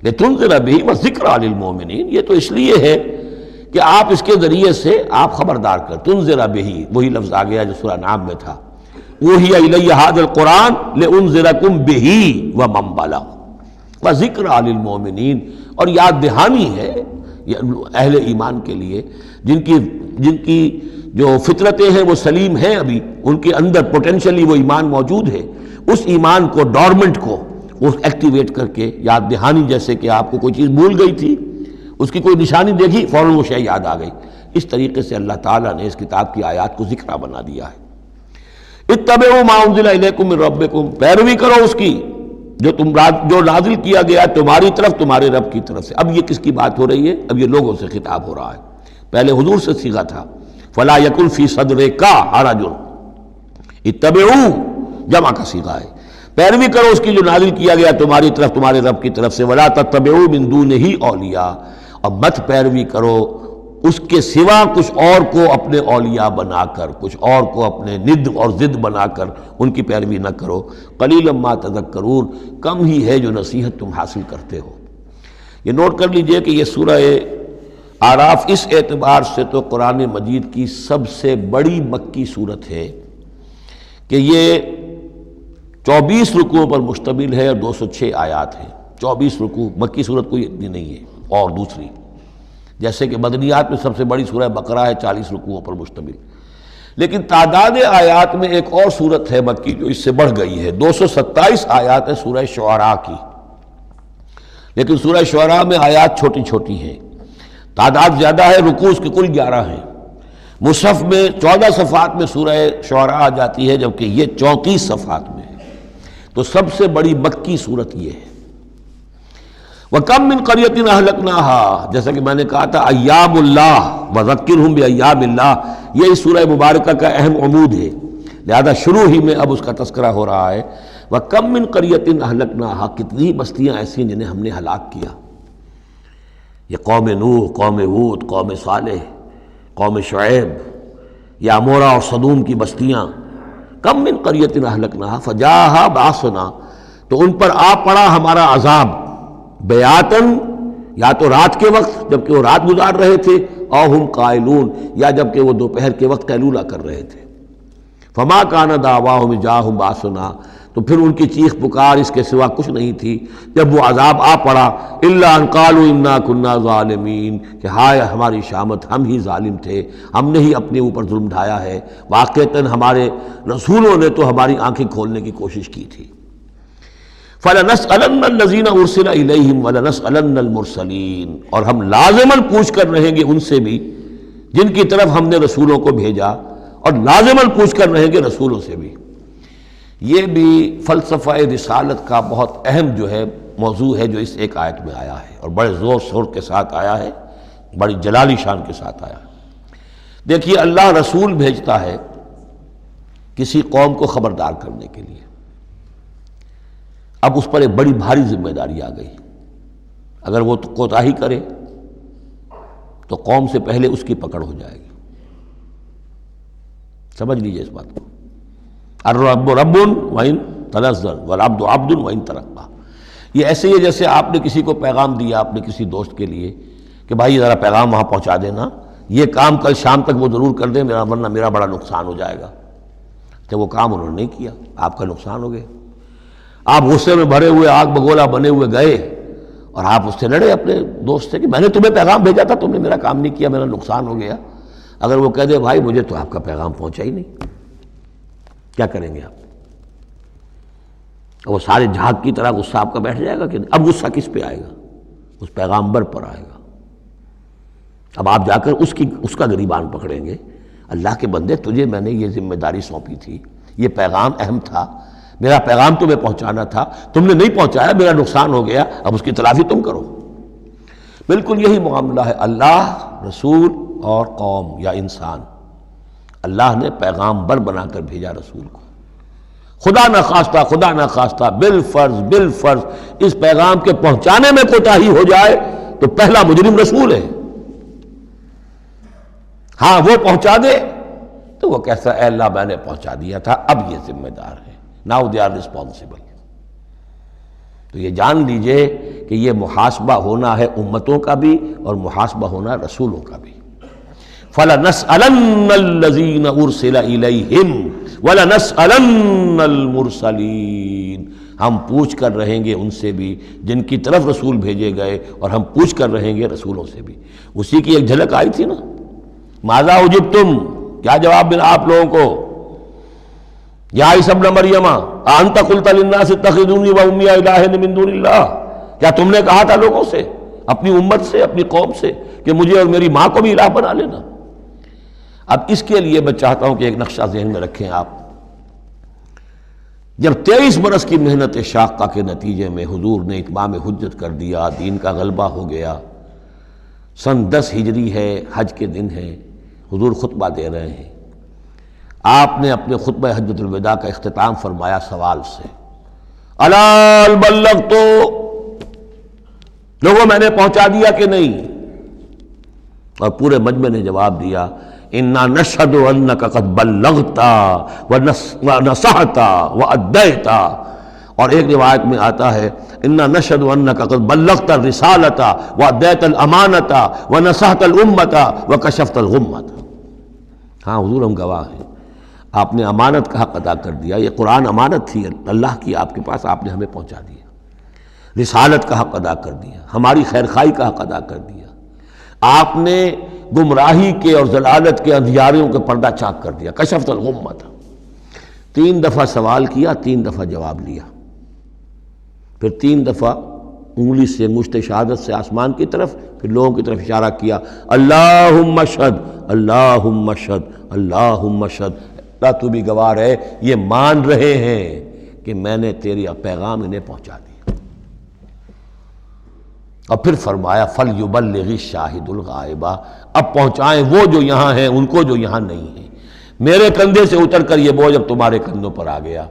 Speaker 2: لتنذر بہ وذکریٰ للمؤمنین، یہ تو اس لیے ہے کہ آپ اس کے ذریعے سے آپ خبردار کر، تنذر بہ، وہی لفظ آ گیا جو سورہ نام میں تھا، اوحی الی ھذا القرآن لانذرکم بہ ومن بلغ وذکریٰ للمؤمنین، اور یاد دہانی ہے اہل ایمان کے لیے جن کی جو فطرتیں ہیں وہ سلیم ہیں، ابھی ان کے اندر پوٹینشلی وہ ایمان موجود ہے، اس ایمان کو، ڈورمنٹ کو وہ ایکٹیویٹ کر کے یاد دہانی، جیسے کہ آپ کو کوئی چیز بھول گئی تھی، اس کی کوئی نشانی دیکھی فوراً وہ شے یاد آ گئی، اس طریقے سے اللہ تعالیٰ نے اس کتاب کی آیات کو ذکرہ بنا دیا ہے۔ اتبعوا ما انزل الیکم من ربکم، پیروی کرو اس کی جو نازل کیا گیا تمہاری طرف تمہارے رب کی طرف سے. اب یہ کس کی بات ہو رہی ہے؟ اب یہ لوگوں سے خطاب ہو رہا ہے. پہلے حضور سے صیغہ تھا فلا یکن فی صدرک حرج اتبعوا، جمع کا صیغہ ہے. پیروی کرو اس کی جو نازل کیا گیا تمہاری طرف تمہارے رب کی طرف سے. ولا تتبعوا من دونہ اولیاء، اور مت پیروی کرو اس کے سوا کچھ اور کو اپنے اولیاء بنا کر، کچھ اور کو اپنے ند اور ضد بنا کر ان کی پیروی نہ کرو. قلیلا ما تذکرون، کم ہی ہے جو نصیحت تم حاصل کرتے ہو. یہ نوٹ کر لیجئے کہ یہ سورہ اعراف اس اعتبار سے تو قرآن مجید کی سب سے بڑی مکی صورت ہے کہ یہ 24 رکوعوں پر مشتمل ہے اور 206 آیات ہیں. 24 رکوع، مکی صورت کوئی اتنی نہیں ہے. اور دوسری جیسے کہ مدنیات میں سب سے بڑی سورہ بقرہ ہے 40 رکوعوں پر مشتمل، لیکن تعداد آیات میں ایک اور سورت ہے مکی جو اس سے بڑھ گئی ہے. 227 آیات ہے سورہ شعراء کی، لیکن سورہ شعراء میں آیات چھوٹی چھوٹی ہیں، تعداد زیادہ ہے، رکوع اس کے کل 11 ہیں. مصحف میں 14 صفحات میں سورہ شعراء آ جاتی ہے جبکہ یہ 34 صفحات میں ہے. تو سب سے بڑی مکی صورت یہ ہے. وَكَمْ مِنْ قَرْيَةٍ أَهْلَكْنَاهَا، جیسا کہ میں نے کہا تھا ایام اللہ وذکرہم بایام اللہ، یہ اس سورہ مبارکہ کا اہم عمود ہے، لہذا شروع ہی میں اب اس کا تذکرہ ہو رہا ہے. وَكَمْ مِنْ قَرْيَةٍ أَهْلَكْنَاهَا، کتنی بستیاں ایسی جنہیں ہم نے ہلاک کیا. یہ قوم نوح، قوم ہود، قوم صالح، قوم شعیب، یا عمورہ اور صدوم کی بستیاں. کم من قریۃ اہلکناها فجاءها باسنا، تو ان پر آ پڑا ہمارا عذاب، بیاتن، یا تو رات کے وقت جبکہ وہ رات گزار رہے تھے، او ہم قائلون، یا جبکہ وہ دوپہر کے وقت قیلولہ کر رہے تھے. فما کان دعواہم جاءہم باسنا، تو پھر ان کی چیخ پکار اس کے سوا کچھ نہیں تھی جب وہ عذاب آ پڑا، الا ان قالوا انا کنا ظالمین، کہ ہائے ہماری شامت، ہم ہی ظالم تھے، ہم نے ہی اپنے اوپر ظلم ڈھایا ہے. واقعتاً ہمارے رسولوں نے تو ہماری آنکھیں کھولنے کی کوشش کی تھی. فَلَنَسْأَلَنَّ الَّذِينَ أُرْسِلَ إِلَيْهِمْ وَلَنَسْأَلَنَّ الْمُرْسَلِينَ، اور ہم لازماً پوچھ کر رہیں گے ان سے بھی جن کی طرف ہم نے رسولوں کو بھیجا، اور لازماً پوچھ کر رہیں گے رسولوں سے بھی. یہ بھی فلسفہ رسالت کا بہت اہم جو ہے موضوع ہے جو اس ایک آیت میں آیا ہے، اور بڑے زور شور کے ساتھ آیا ہے، بڑی جلالی شان کے ساتھ آیا ہے. دیکھیے اللہ رسول بھیجتا ہے کسی قوم کو خبردار کرنے کے لیے. اب اس پر ایک بڑی بھاری ذمہ داری آ گئی. اگر وہ کوتاہی کرے تو قوم سے پہلے اس کی پکڑ ہو جائے گی. سمجھ لیجئے اس بات کو. الرب رب وَإِن تنزل والعبد عبد وَإِن ترقى. یہ ایسے ہی ہے جیسے آپ نے کسی کو پیغام دیا اپنے کسی دوست کے لیے کہ بھائی ذرا پیغام وہاں پہنچا دینا، یہ کام کل شام تک وہ ضرور کر دیں، ورنہ میرا بڑا نقصان ہو جائے گا. تو وہ کام انہوں نے نہیں کیا، آپ کا نقصان ہو گیا. آپ غصے میں بھرے ہوئے آگ بگولا بنے ہوئے گئے اور آپ اس سے لڑے اپنے دوست سے کہ میں نے تمہیں پیغام بھیجا تھا، تم نے میرا کام نہیں کیا، میرا نقصان ہو گیا. اگر وہ کہہ دے بھائی مجھے تو آپ کا پیغام پہنچا ہی نہیں، کیا کریں گے آپ؟ وہ سارے جھاگ کی طرح غصہ آپ کا بیٹھ جائے گا کہ اب غصہ کس پہ آئے گا؟ اس پیغامبر پر آئے گا. اب آپ جا کر اس کا گریبان پکڑیں گے. اللہ کے بندے تجھے میں نے یہ ذمہ داری سونپی تھی، یہ پیغام اہم تھا، میرا پیغام تمہیں پہنچانا تھا، تم نے نہیں پہنچایا، میرا نقصان ہو گیا، اب اس کی تلافی تم کرو. بالکل یہی معاملہ ہے اللہ، رسول اور قوم یا انسان. اللہ نے پیغامبر بنا کر بھیجا رسول کو. خدا نہ خواستہ بالفرض اس پیغام کے پہنچانے میں کوتاہی ہو جائے تو پہلا مجرم رسول ہے. ہاں وہ پہنچا دے تو وہ کہتا ہے اے اللہ میں نے پہنچا دیا تھا، اب یہ ذمہ دار ہے. Now they are responsible. تو یہ جان لیجئے کہ یہ محاسبہ ہونا ہے امتوں کا بھی اور محاسبہ ہونا رسولوں کا بھی. فَلَنَسْأَلَنَّ الَّذِينَ أُرْسِلَ إِلَيْهِمْ وَلَنَسْأَلَنَّ الْمُرْسَلِينَ. ہم پوچھ کر رہیں گے ان سے بھی جن کی طرف رسول بھیجے گئے، اور ہم پوچھ کر رہیں گے رسولوں سے بھی. اسی کی ایک جھلک آئی تھی نا، ماذا اجبتم، کیا جواب ملا آپ لوگوں کو؟ یا عیسی ابن مریم انت قلت للناس اتخذونی وامی الہین من دون اللہ، کیا تم نے کہا تھا لوگوں سے، اپنی امت سے، اپنی قوم سے کہ مجھے اور میری ماں کو بھی الہ بنا لینا؟ اب اس کے لیے میں چاہتا ہوں کہ ایک نقشہ ذہن میں رکھیں آپ. جب 23 برس کی محنت شاقہ کے نتیجے میں حضور نے اتمام حجت کر دیا، دین کا غلبہ ہو گیا، سن 10 ہجری ہے، حج کے دن ہے، حضور خطبہ دے رہے ہیں، آپ نے اپنے خطبہ حجۃ الوداع کا اختتام فرمایا سوال سے، الا هل بلغت، لوگوں میں نے پہنچا دیا کہ نہیں؟ اور پورے مجمع نے جواب دیا، انا نشهد انك قد بلغت ونصحت واديت، اور ایک روایت میں آتا ہے انا نشهد انك قد بلغت الرسالة واديت الامانة ونصحت الامة وكشفت الغمة۔ ہاں حضور ہم گواہ ہیں، آپ نے امانت کا حق ادا کر دیا، یہ قرآن امانت تھی اللہ کی آپ کے پاس، آپ نے ہمیں پہنچا دیا، رسالت کا حق ادا کر دیا، ہماری خیرخواہی کا حق ادا کر دیا، آپ نے گمراہی کے اور ضلالت کے اندھیاریوں کے پردہ چاک کر دیا، کشفت الغمۃ۔ 3 دفعہ سوال کیا، 3 دفعہ جواب لیا، پھر 3 دفعہ انگلی سے مشت شہادت سے آسمان کی طرف، پھر لوگوں کی طرف اشارہ کیا، اللہم اشہد اللہم اشہد اللہم اشہد، اللہ تو بھی گواہ ہے، یہ مان رہے ہیں کہ میں نے تیری پیغام انہیں پہنچا دیا۔ اور پھر فرمایا فَلْيُبَلِّغِ الشَّاهِدُ الْغَائِبَ، اب پہنچائیں وہ جو یہاں ہیں ان کو جو یہاں نہیں ہیں، میرے کندھے سے اتر کر یہ بوجھ اب تمہارے کندھوں پر آ گیا،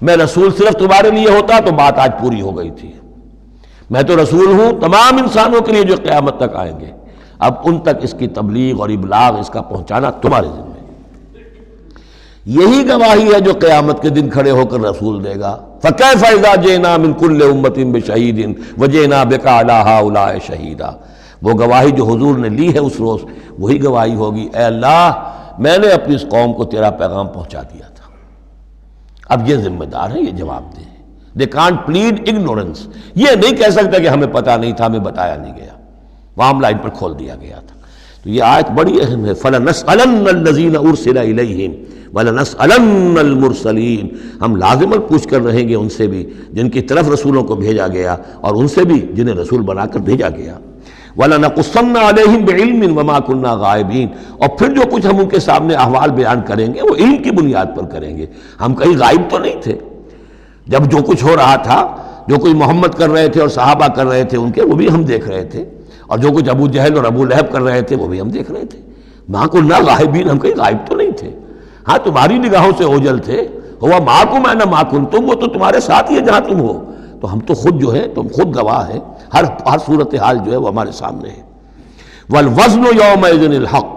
Speaker 2: میں رسول صرف تمہارے لیے ہوتا تو بات آج پوری ہو گئی تھی، میں تو رسول ہوں تمام انسانوں کے لیے جو قیامت تک آئیں گے، اب ان تک اس کی تبلیغ اور ابلاغ، اس کا پہنچانا تمہارے ذمہ ہے۔ یہی گواہی ہے جو قیامت کے دن کھڑے ہو کر رسول دے گا، فَكَيْفَ إِذَا جِئْنَا مِن كُلِّ أُمَّةٍ بِشَهِيدٍ وَجِئْنَا بِكَ عَلَىٰ هَٰؤُلَاءِ شَهِيدًا۔ وہ گواہی جو حضور نے لی ہے اس روز، وہی گواہی ہوگی، اے اللہ میں نے اپنی اس قوم کو تیرا پیغام پہنچا دیا تھا، اب یہ ذمہ دار ہیں، یہ جواب دیں۔ They can't plead ignorance، یہ نہیں کہہ سکتا کہ ہمیں پتہ نہیں تھا، ہمیں بتایا نہیں گیا، معاملہ ان پر کھول دیا گیا تھا۔ تو یہ آیت بڑی اہم ہے، فَلَنَسْأَلَنَّ الَّذِينَ أُرْسِلَ إِلَيْهِمْ وَلَنَسْأَلَنَّ الْمُرْسَلِينَ، ہم لازماً پوچھ کر رہیں گے ان سے بھی جن کی طرف رسولوں کو بھیجا گیا، اور ان سے بھی جنہیں رسول بنا کر بھیجا گیا، وَلَنَقُصَّنَّ عَلَيْهِمْ بِعِلْمٍ وَمَا كُنَّا غَائِبِينَ، اور پھر جو کچھ ہم ان کے سامنے احوال بیان کریں گے وہ علم کی بنیاد پر کریں گے، ہم کہیں غائب تو نہیں تھے، جب جو کچھ ہو رہا تھا، جو کچھ محمد کر رہے تھے اور صحابہ کر رہے تھے ان کے، وہ بھی ہم دیکھ رہے تھے، اور جو کچھ ابو جہل اور ابو لہب کر رہے تھے وہ بھی ہم دیکھ رہے تھے، مَا كُنَّا غَائِبِينَ، ہم کہیں غائب تو نہیں تھے، ہاں تمہاری نگاہوں سے اوجل تھے، ہوا مَعَكُمْ أَيْنَمَا كُنتُمْ، وہ تو تمہارے ساتھ ہی ہے جہاں تم ہو، تو ہم تو خود جو ہے، تم خود گواہ ہیں، ہر صورتحال جو ہے وہ ہمارے سامنے ہے۔ وَالْوَزْنُ يَوْمَئِذٍ الْحَقُّ،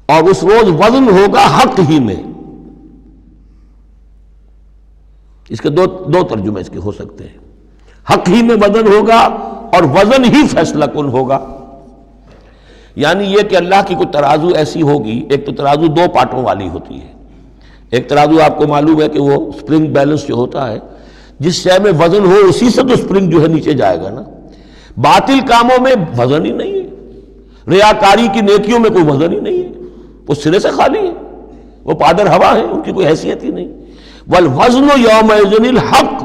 Speaker 2: اور اس روز وزن ہوگا حق ہی میں۔ اس کے دو ترجمے اس کے ہو سکتے ہیں، حق ہی میں وزن ہوگا اور وزن ہی فیصلہ کن ہوگا، یعنی یہ کہ اللہ کی کوئی ترازو ایسی ہوگی، ایک تو ترازو 2 پارٹوں والی ہوتی ہے، ایک ترازو آپ کو معلوم ہے کہ وہ سپرنگ بیلنس جو ہوتا ہے، جس شے میں وزن ہو اسی سے تو سپرنگ جو ہے نیچے جائے گا نا، باطل کاموں میں وزن ہی نہیں ہے، ریاکاری کی نیکیوں میں کوئی وزن ہی نہیں ہے، وہ سرے سے خالی ہے، وہ پادر ہوا ہے، ان کی کوئی حیثیت ہی نہیں۔ والوزن یومئذ الحق،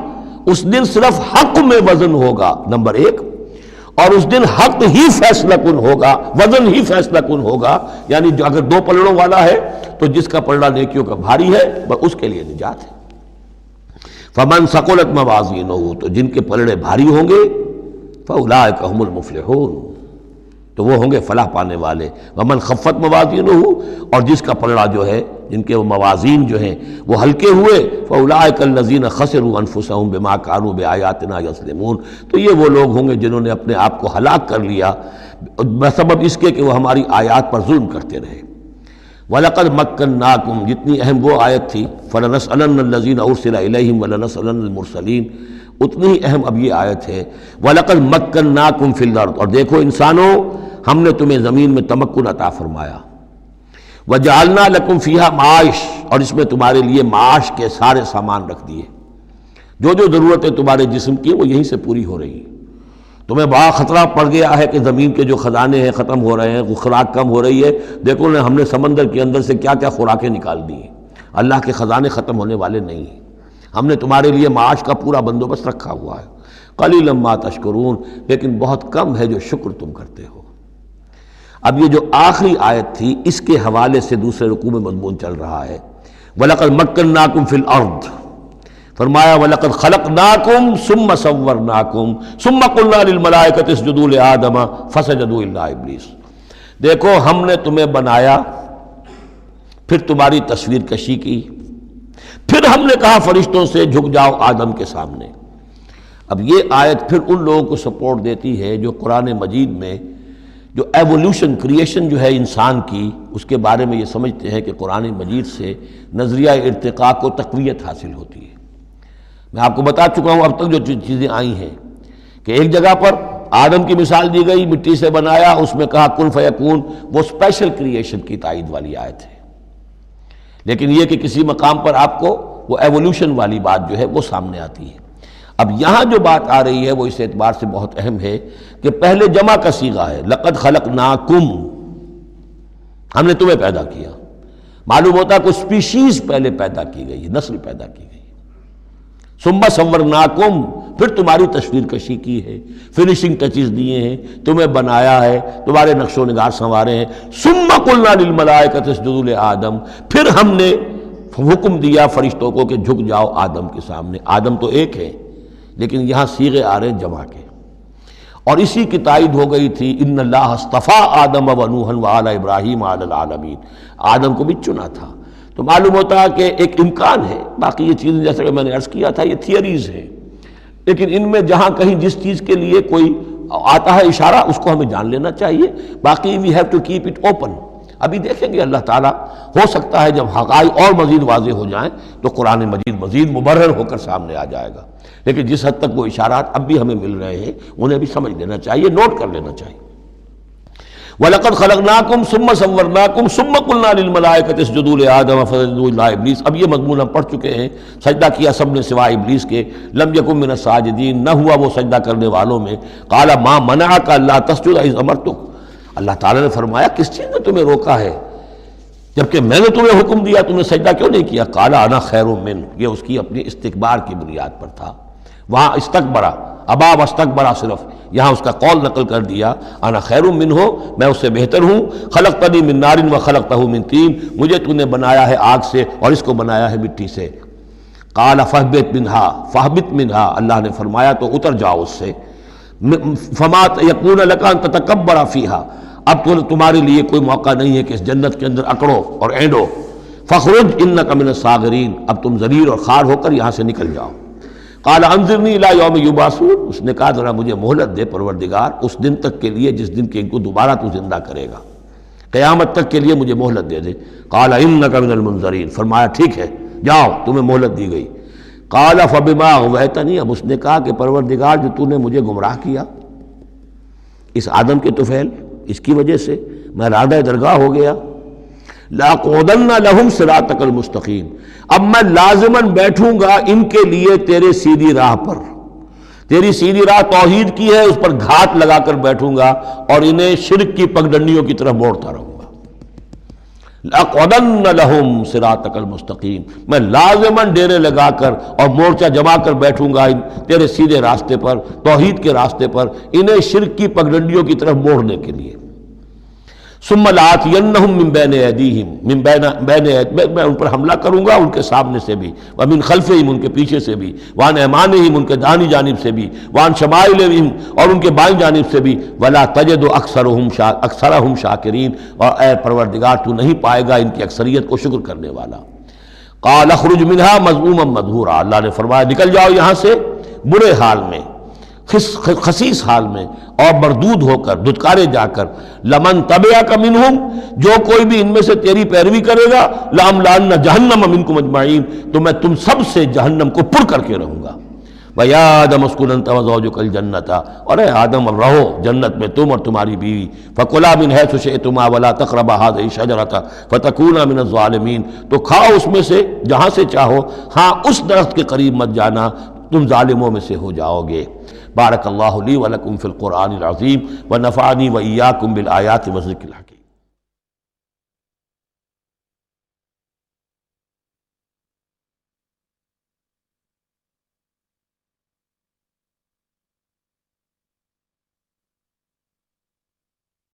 Speaker 2: اس دن صرف حق میں وزن ہوگا، نمبر 1، اور اس دن حق ہی فیصلہ کن ہوگا، وزن ہی فیصلہ کن ہوگا، یعنی جو اگر 2 پلڑوں والا ہے تو جس کا پلڑا نیکیوں کا بھاری ہے اس کے لیے نجات ہے۔ فمن ثقلت موازینہ، تو جن کے پلڑے بھاری ہوں گے، فاولئک هم المفلحون، تو وہ ہوں گے فلاح پانے والے۔ ومن خفت موازینہ، اور جس کا پلڑا جو ہے، جن کے وہ موازین جو ہیں وہ ہلکے ہوئے، فاولئک الذین خسروا انفسهم بما كانوا بآیاتنا یظلمون، تو یہ وہ لوگ ہوں گے جنہوں نے اپنے آپ کو ہلاک کر لیا بسبب اس کے کہ وہ ہماری آیات پر ظلم کرتے رہے۔ وَلَقَدْ مَكَّنَّاكُمْ، جتنی اہم وہ آیت تھی، فَلَنَسْأَلَنَّ الَّذِينَ أُرْسِلَ إِلَيْهِمْ وَلَنَسْأَلَنَّ الْمُرْسَلِينَ، اتنی ہی اہم اب یہ آیت ہے، وَلَقَدْ مَكَّنَّاكُمْ فِي الْأَرْضِ، اور دیکھو انسانوں ہم نے تمہیں زمین میں تمکن عطا فرمایا، وَجَعَلْنَا لَكُمْ فِيهَا مَعَاشٍ، اور اس میں تمہارے لیے معاش کے سارے سامان رکھ دیے، جو جو ضرورتیں تمہارے جسم کی وہ یہیں سے پوری ہو رہی ہیں۔ تمہیں بڑا خطرہ پڑ گیا ہے کہ زمین کے جو خزانے ہیں ختم ہو رہے ہیں، خوراک کم ہو رہی ہے، دیکھو نا ہم نے سمندر کے اندر سے کیا کیا خوراکیں نکال دی ہیں، اللہ کے خزانے ختم ہونے والے نہیں ہیں، ہم نے تمہارے لیے معاش کا پورا بندوبست رکھا ہوا ہے۔ قلیلا ما تشکرون، لیکن بہت کم ہے جو شکر تم کرتے ہو۔ اب یہ جو آخری آیت تھی اس کے حوالے سے دوسرے رکوع میں مضمون چل رہا ہے، وَلَقَدْ مَكَّنَّاكُمْ فِي الْأَرْضِ، فرمایا وَلَقَدْ خَلَقْنَاكُمْ ثُمَّ صَوَّرْنَاكُمْ ثُمَّ قُلْنَا لِلْمَلَائِكَةِ اسْجُدُوا لِآدَمَ فَسَجَدُوا إِلَّا إِبْلِيسَ، دیکھو ہم نے تمہیں بنایا، پھر تمہاری تصویر کشی کی، پھر ہم نے کہا فرشتوں سے جھک جاؤ آدم کے سامنے۔ اب یہ آیت پھر ان لوگوں کو سپورٹ دیتی ہے جو قرآن مجید میں جو ایوولوشن کریشن جو ہے انسان کی، اس کے بارے میں یہ سمجھتے ہیں کہ قرآن مجید سے نظریہ ارتقاء کو تقویت حاصل ہوتی ہے۔ میں آپ کو بتا چکا ہوں اب تک جو چیزیں آئی ہیں کہ ایک جگہ پر آدم کی مثال دی گئی، مٹی سے بنایا، اس میں کہا کن فیکون، وہ اسپیشل کریشن کی تائید والی آیت ہے۔ لیکن یہ کہ کسی مقام پر آپ کو وہ ایوولوشن والی بات جو ہے وہ سامنے آتی ہے۔ اب یہاں جو بات آ رہی ہے وہ اس اعتبار سے بہت اہم ہے کہ پہلے جمع کا صیغہ ہے، لقد خلقناکم، ہم نے تمہیں پیدا کیا۔ معلوم ہوتا ہے کوئی سپیشیز پہلے پیدا کی گئی، نسل پیدا کی گئی۔ ثم صورناکم، پھر تمہاری تصویر کشی کی ہے، فنیشنگ ٹچز دیے ہیں، تمہیں بنایا ہے، تمہارے نقش و نگار سنوارے ہیں۔ ثم قلنا للملائکۃ اسجدوا لآدم، پھر ہم نے حکم دیا فرشتوں کو کہ جھک جاؤ آدم کے سامنے۔ آدم تو ایک ہے لیکن یہاں صیغے آ رہے ہیں جمع کے، اور اسی کی تائید ہو گئی تھی ان اللہ اصطفیٰ آدم و نوحا وآل ابراہیم علی العالمین، آدم کو بھی چنا تھا۔ تو معلوم ہوتا ہے کہ ایک امکان ہے، باقی یہ چیزیں جیسا کہ میں نے عرض کیا تھا یہ تھیوریز ہیں، لیکن ان میں جہاں کہیں جس چیز کے لیے کوئی آتا ہے اشارہ اس کو ہمیں جان لینا چاہیے، باقی we have to keep it open. ابھی دیکھیں گے اللہ تعالیٰ، ہو سکتا ہے جب حقائق اور مزید واضح ہو جائیں تو قرآن مزید مبرر ہو کر سامنے آ جائے گا، لیکن جس حد تک وہ اشارات اب بھی ہمیں مل رہے ہیں انہیں بھی سمجھ لینا چاہیے، نوٹ کر لینا چاہیے۔ وَلَقَدْ خَلَقْنَاكُمْ ثُمَّ صَوَّرْنَاكُمْ ثُمَّ قُلْنَا لِلْمَلَائِكَةِ اسْجُدُوا لِآدَمَ فَسَجَدُوا إِلَّا إِبْلِيسَ۔ اب یہ مضمون ہم پڑھ چکے ہیں، سجدہ کیا سب نے سوائے ابلیس کے، لم یکن من الساجدین، نہ ہوا وہ سجدہ کرنے والوں میں۔ قَالَ مَا مَنَعَكَ أَلَّا تَسْجُدَ إِذْ أَمَرْتُكَ، اللہ تعالیٰ نے فرمایا کس چیز نے تمہیں روکا ہے جبکہ میں نے تمہیں حکم دیا، تم نے سجدہ کیوں نہیں کیا؟ قَالَ أَنَا خَيْرٌ مِّنْهُ، یہ اس کی اپنی استکبار کی بنیاد پر تھا۔ وہاں استکبرا، ابا واستکبرا، صرف یہاں اس کا قول نقل کر دیا، انا خیر منہ، میں اس سے بہتر ہوں، خلقتنی من نار وخلقتہ من طین، مجھے تو نے بنایا ہے آگ سے اور اس کو بنایا ہے مٹی سے۔ قال فاہبط منہا، اللہ نے فرمایا تو اتر جاؤ اس سے، فما یکون لک ان تتکبر فیہا، اب تو تمہارے لیے کوئی موقع نہیں ہے کہ اس جنت کے اندر اکڑو اور اینڈو، فخرج انک من الصاغرین، اب تم ذلیل اور خوار ہو کر یہاں سے نکل جاؤ۔ قال انظرنی الی یوم یبعثون، اس نے کہا ذرا مجھے مہلت دے پروردگار اس دن تک کے لیے جس دن کہ ان کو دوبارہ تو زندہ کرے گا، قیامت تک کے لیے مجھے مہلت دے دے۔ قال انک من المنظرین، فرمایا ٹھیک ہے جاؤ تمہیں مہلت دی گئی۔ قال فبما اغویتنی، اب اس نے کہا کہ پروردگار جو تو نے مجھے گمراہ کیا اس آدم کے طفیل، اس کی وجہ سے میں رادہ درگاہ ہو گیا، لَأَقْعُدَنَّ لَهُمْ صِرَاطَكَ الْمُسْتَقِيمَ، اب میں لازماً بیٹھوں گا ان کے لیے تیرے سیدھی راہ پر، تیری سیدھی راہ توحید کی ہے، اس پر گھات لگا کر بیٹھوں گا اور انہیں شرک کی پگڈنڈیوں کی طرف موڑتا رہوں گا۔ لَأَقْعُدَنَّ لَهُمْ صِرَاطَكَ الْمُسْتَقِيمَ، میں لازماً ڈیرے لگا کر اور مورچہ جما کر بیٹھوں گا تیرے سیدھے راستے پر، توحید کے راستے پر، انہیں شرک کی پگڈنڈیوں کی طرف موڑنے کے لیے۔ ثم لآتینہم من بین ایدیہم، میں ان پر حملہ کروں گا ان کے سامنے سے بھی، ومن خلفہم ان کے پیچھے سے بھی، وعن ایمانہم ان کے دانی جانب سے بھی، وعن شمائلہم اور ان کے بائیں جانب سے بھی، ولا تجد اکثرہم شاکرین، اور اے پروردگار تو نہیں پائے گا ان کی اکثریت کو شکر کرنے والا۔ قال اخرج منہا مذموما مدحورا، اللہ نے فرمایا نکل جاؤ یہاں سے برے حال میں، خسیس حال میں اور مردود ہو کر، دھتکارے جا کر، لمن تبعک منہم، جو کوئی بھی ان میں سے تیری پیروی کرے گا، لأملأن جہنم منکم اجمعین، تو میں تم سب سے جہنم کو پر کر کے رہوں گا۔ وَيَا آدَمُ اسْكُنْ أَنْتَ وَزَوْجُكَ الْجَنَّةَ، اور اے آدم اب رہو جنت میں تم اور تمہاری بیوی، فَكُلَا مِنْ حَيْثُ شِئْتُمَا وَلَا تَقْرَبَا هَٰذِهِ الشَّجَرَةَ فَتَكُونَا مِنَ الظَّالِمِينَ، تو کھاؤ اس میں سے جہاں سے چاہو، ہاں اس درخت کے قریب مت جانا، تم ظالموں میں سے ہو جاؤ گے۔ بارک اللہ لی ولکم فی القرآن العظیم ونفعنی وإیاکم بالآیات والذکر الحکیم۔